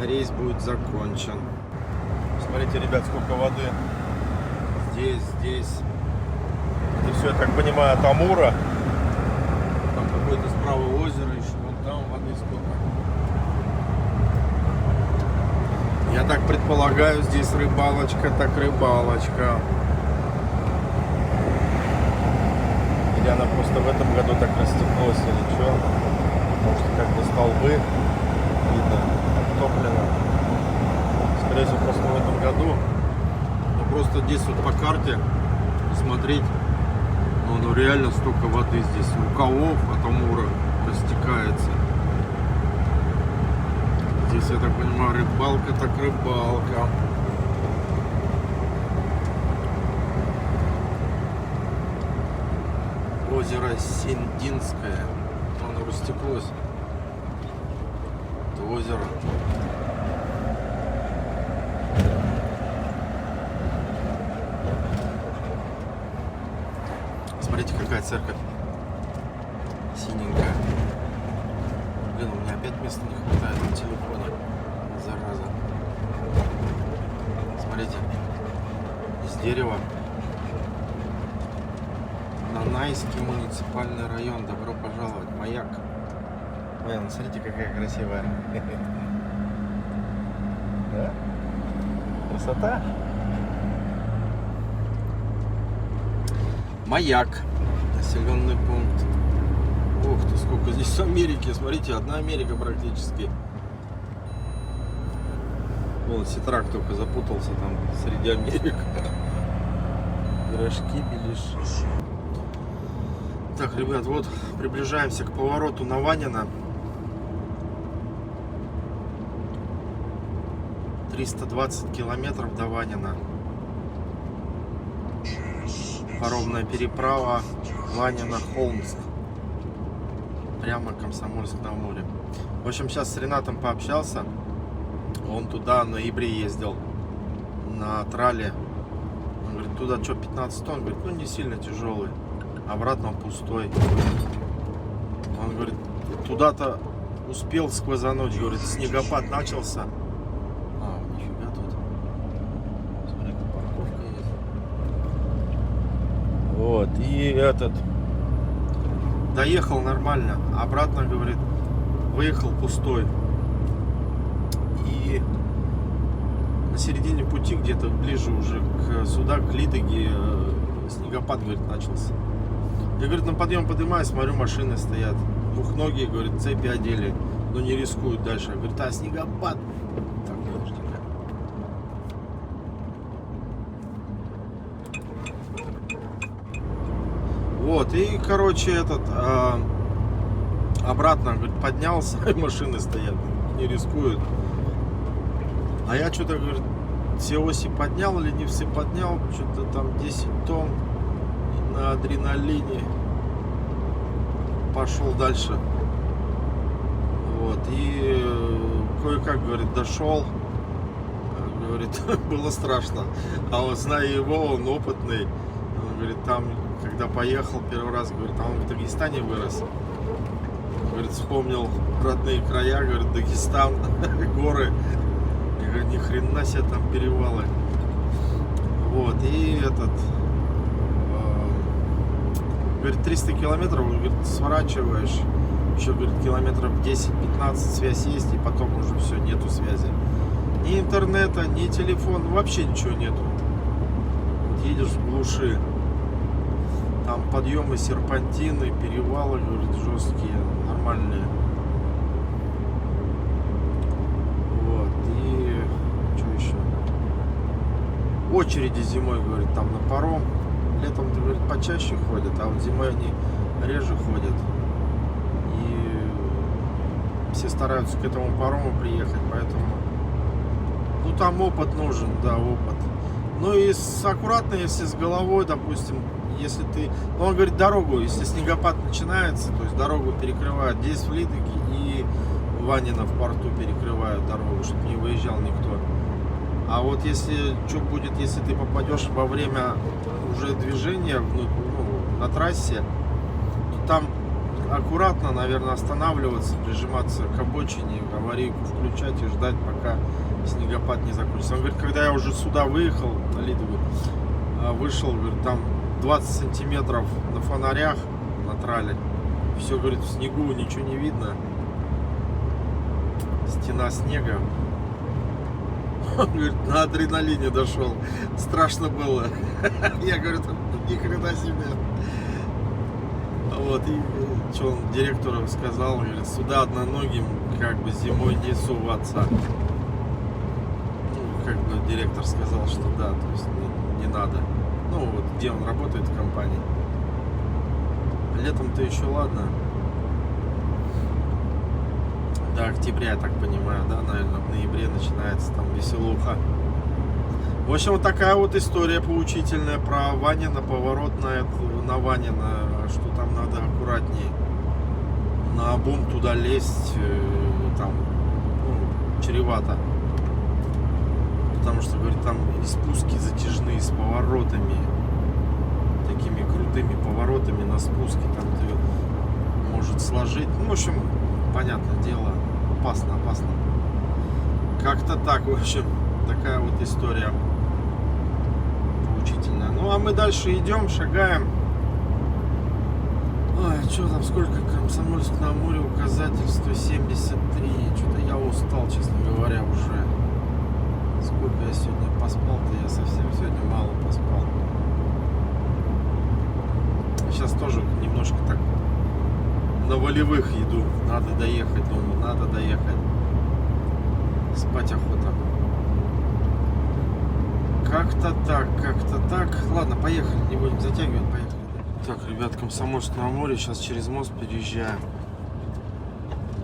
рейс будет закончен. Смотрите, ребят, сколько воды. Здесь. Это все, я так понимаю, от Амура. Там какое-то справа озеро еще, вон там воды сколько. Я так предполагаю, здесь рыбалочка, так рыбалочка. Или она просто в этом году так растеклась, или что? Может, как-то столбы видно, обтоплено. Скорее всего, просто в этом году. Ну, просто здесь вот по карте смотреть, ну реально столько воды здесь. Рукавов от Амура растекается. Здесь, я так понимаю, рыбалка, так рыбалка. Озеро Синдинское. Оно растеклось. Это озеро. Смотрите, какая церковь. Синенькая. Блин, у меня опять места не хватает на телефоне. Зараза. Смотрите. Из дерева. Нанайский муниципальный район. Добро пожаловать. Маяк. Блин, смотрите, какая красивая. Да? Красота. Маяк. Населенный пункт. Ух ты, сколько здесь Америки. Смотрите, одна Америка практически. Вон Ситрак только запутался там среди Америк. Пирожки, беляши. Так, ребят, вот приближаемся к повороту на Ванино. 320 километров до Ванино. Паромная переправа Ванино-Холмск. Прямо Комсомольск-на-Амуре. В общем, сейчас с Ренатом пообщался. Он туда в ноябре ездил на трале. Он говорит, туда что, 15 тонн? Говорит, ну не сильно тяжелый. Обратно он пустой. Он говорит, туда-то успел сквозануть. Говорит, снегопад начался. А, нифига тут. Смотри, как парковка есть. Вот, и этот. Доехал нормально. Обратно, говорит, выехал пустой. И на середине пути, где-то ближе уже к сюда, к Лидоге, снегопад, говорит, начался. Я, говорит, на подъем поднимаюсь, смотрю, машины стоят. Двухногие, говорит, цепи одели, но не рискуют дальше. Говорит, а снегопад. Так, подожди-ка. Вот, и, короче, обратно, говорит, поднялся, и машины стоят, не рискуют. А я что-то, говорит, все оси поднял или не все поднял, что-то там 10 тонн на адреналине. Пошел дальше. Вот, и кое-как, говорит, дошел. Говорит, было страшно. А вот зная его, он опытный. Он говорит, там, когда поехал первый раз, говорит, там он в Дагестане вырос. Говорит, вспомнил родные края, говорит, Дагестан, горы. Я говорю, ни хрена себе там перевалы. Вот, и говорит, 300 километров, говорит, сворачиваешь. Еще, говорит, километров 10-15 связь есть, и потом уже все, нету связи. Ни интернета, ни телефона, вообще ничего нету. Вот едешь в глуши. Там подъемы, серпантины, перевалы, говорит, жесткие, нормальные. Вот, и что еще? Очереди зимой, говорит, там на паром. Летом, говорит, почаще ходят, а вот зимой они реже ходят. И все стараются к этому парому приехать, поэтому... Ну, там опыт нужен, да, опыт. Ну, и аккуратно, если с головой, допустим, если ты... Ну, он говорит, дорогу, если снегопад начинается, то есть дорогу перекрывают. Здесь в Лидоге и Ванино в порту перекрывают дорогу, чтобы не выезжал никто. А вот если что будет, если ты попадешь во время уже движения на трассе, то там аккуратно, наверное, останавливаться, прижиматься к обочине, аварийку включать и ждать, пока снегопад не закончится. Он говорит, когда я уже сюда выехал, на Лидову, вышел, говорит, там 20 сантиметров на фонарях, на трале. Все, говорит, в снегу, ничего не видно. Стена снега. Он говорит, на адреналине дошел. Страшно было. Я говорю, ни хрена себе. Вот, и что он директору сказал, говорит, сюда одноногим как бы зимой не суваться. Ну, как бы директор сказал, что да, то есть не надо. Ну, вот где он работает в компании. Летом-то еще ладно. До октября, я так понимаю, да, наверное, в ноябре начинается там веселуха. В общем, вот такая вот история поучительная про Ванино, поворот на Ванино, что там надо аккуратнее. На обум туда лезть, там, чревато. Потому что, говорит, там и спуски затяжные с поворотами, такими крутыми поворотами на спуске, там ты может сложить. Ну, в общем, понятное дело, опасно. Как-то так, в общем, такая вот история поучительная. Ну, а мы дальше идем, шагаем. Ой, что там, сколько? Комсомольск-на-Амуре, указатель 173. Что-то я устал, честно говоря, уже. Сколько я сегодня поспал-то, я совсем сегодня мало поспал. Сейчас тоже немножко так на волевых иду. Надо доехать, думаю, надо доехать. Спать охота. Как-то так. Ладно, поехали, не будем затягивать, поехали. Так, ребят, Комсомольск-на-Амуре, сейчас через мост переезжаем.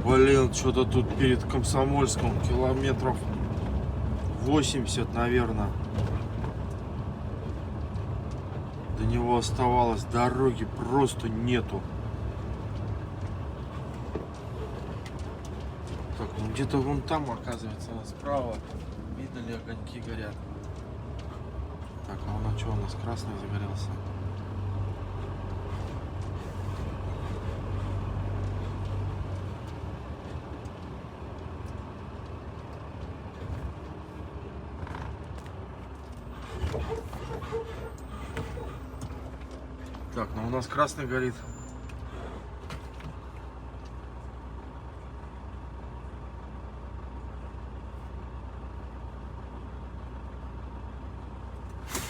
Блин, что-то тут перед Комсомольском километров 80, наверное. До него оставалось, дороги просто нету. Так, ну где-то вон там, оказывается, справа. Видно ли, огоньки горят. Так, а он что, у нас красный загорелся? Так, ну у нас красный горит.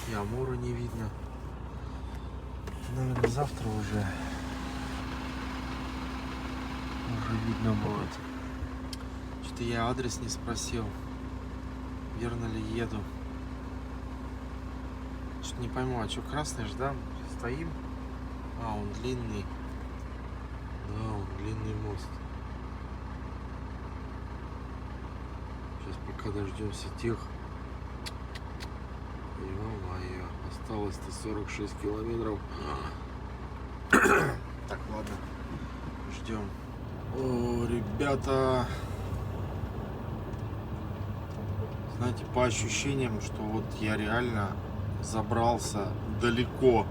И Амура не видно. наверное, завтра уже видно будет. Что-то я адрес не спросил, верно ли еду. Что-то не пойму, а что красный же, да? Стоим. А, он длинный. Да, он длинный мост. Сейчас пока дождемся тех. Ё-моё, осталось-то 46 километров. Так, ладно, ждем. О, ребята, знаете, по ощущениям, что вот я реально забрался далеко.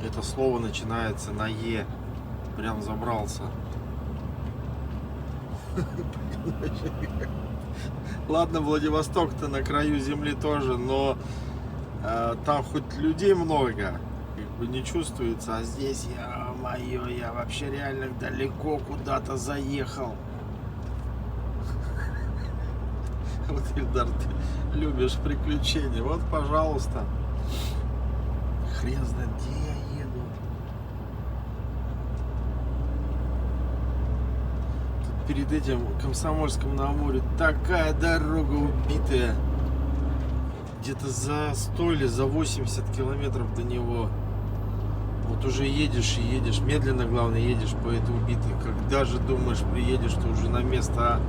Это слово начинается на Е. Прям забрался. Ладно, Владивосток-то на краю земли тоже, но там хоть людей много, как бы не чувствуется, а здесь я вообще реально далеко куда-то заехал. Вот, Ильдар, ты любишь приключения, вот, пожалуйста. Хрен знает, где я еду. Тут перед этим Комсомольском на Амуре такая дорога убитая. Где-то за 100 или за 80 километров до него. Вот уже едешь и едешь, медленно, главное, едешь по этой убитой. Когда же думаешь, приедешь, ты уже на место,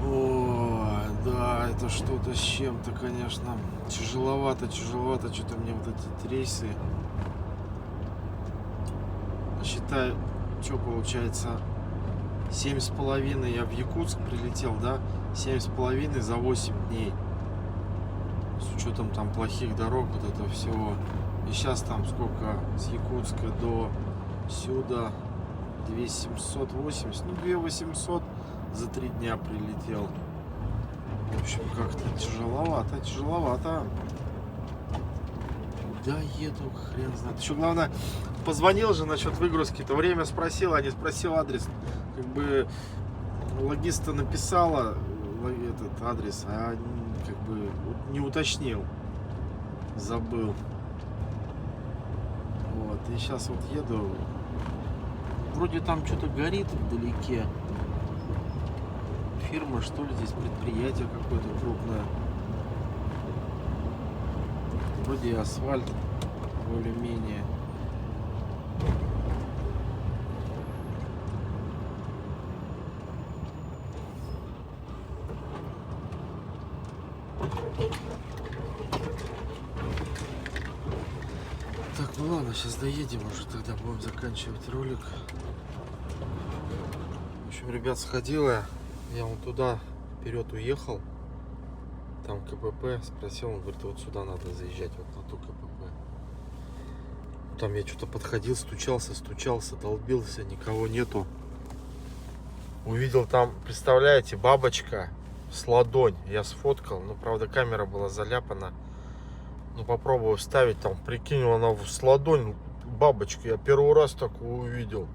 О, да, это что-то с чем-то, конечно. Тяжеловато, что-то мне вот эти рейсы. Считай, что получается, 7,5 я в Якутск прилетел, да? 7,5 за 8 дней. С учетом там плохих дорог, вот этого всего. И сейчас там сколько с Якутска до сюда? 2780, ну 2800 за 3 дня прилетел. В общем, как-то тяжеловато. Да, еду, хрен знает. Еще главное, позвонил же насчет выгрузки-то, время спросил, а не спросил адрес. Как бы логиста написала этот адрес, а как бы не уточнил. Забыл. Вот, и сейчас вот еду. Вроде там что-то горит вдалеке. Фирма, что ли, здесь предприятие какое-то крупное. Вроде асфальт более-менее. Так, ну ладно, сейчас доедем уже, тогда будем заканчивать ролик. В общем, ребят, сходила я вон туда, вперед уехал. Там КПП, спросил, он говорит, вот сюда надо заезжать, вот на ту КПП. Там я что-то подходил, стучался, долбился, никого нету. Увидел там, представляете, бабочка с ладонь. Я сфоткал, но правда камера была заляпана. Ну попробую вставить, там, прикинь, она с ладонь, бабочка. Я первый раз такую увидел.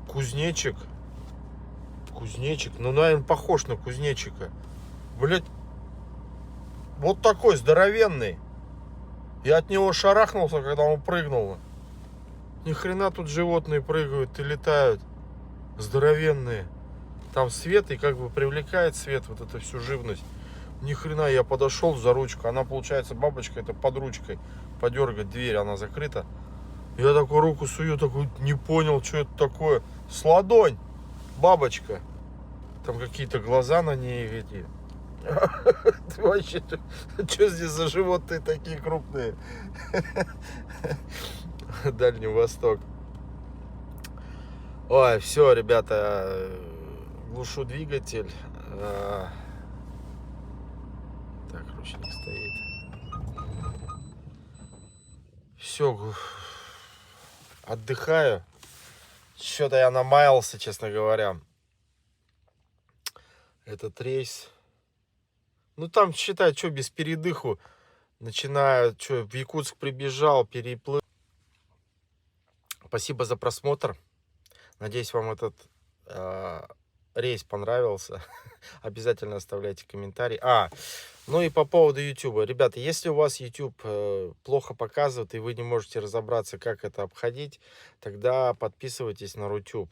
Кузнечик, ну, наверное, похож на кузнечика. Блять, вот такой здоровенный. Я от него шарахнулся, когда он прыгнул. Ни хрена тут животные прыгают и летают. Здоровенные. Там свет, и как бы привлекает свет, вот эту всю живность. Ни хрена, я подошел за ручку. Она, получается, бабочка, это под ручкой. Подергать дверь, она закрыта. Я такую руку сую, такой, не понял, что это такое. С ладонь. Бабочка. Там какие-то глаза на ней эти. Вообще, что здесь за животные такие крупные? Дальний Восток. Ой, все, ребята, глушу двигатель. Так, ручник стоит. Все, отдыхаю. Что-то я намаялся, честно говоря. Этот рейс. Ну там, считай, что без передыху. Начинаю, что в Якутск прибежал, переплыл. Спасибо за просмотр. Надеюсь, вам этот рейс понравился, обязательно оставляйте комментарий. Ну и по поводу YouTube. Ребята, если у вас YouTube плохо показывает и вы не можете разобраться, как это обходить, тогда подписывайтесь на Рутюб.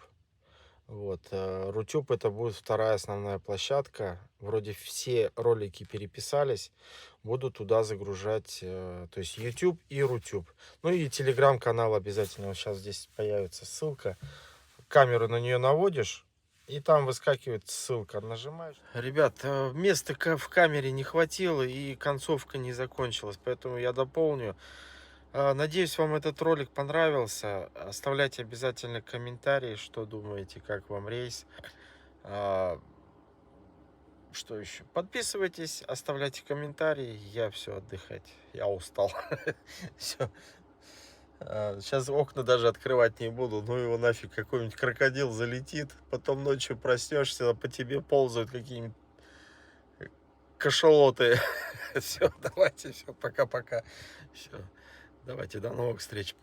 Вот. Рутюб это будет вторая основная площадка. Вроде все ролики переписались. Буду туда загружать, то есть YouTube и Рутюб. Ну и телеграм-канал обязательно. Вот сейчас здесь появится ссылка. Камеру на нее наводишь, и там выскакивает ссылка. Нажимаешь. Ребят, места в камере не хватило, и концовка не закончилась. Поэтому я дополню. Надеюсь, вам этот ролик понравился. Оставляйте обязательно комментарии, что думаете, как вам рейс. Что еще? Подписывайтесь, оставляйте комментарии. Я все отдыхать. Я устал. Все. Сейчас окна даже открывать не буду. Ну его нафиг, какой-нибудь крокодил залетит. Потом ночью проснешься, по тебе ползают какие-нибудь кашалоты. Все, давайте, все, пока-пока. Все. Давайте, до новых встреч.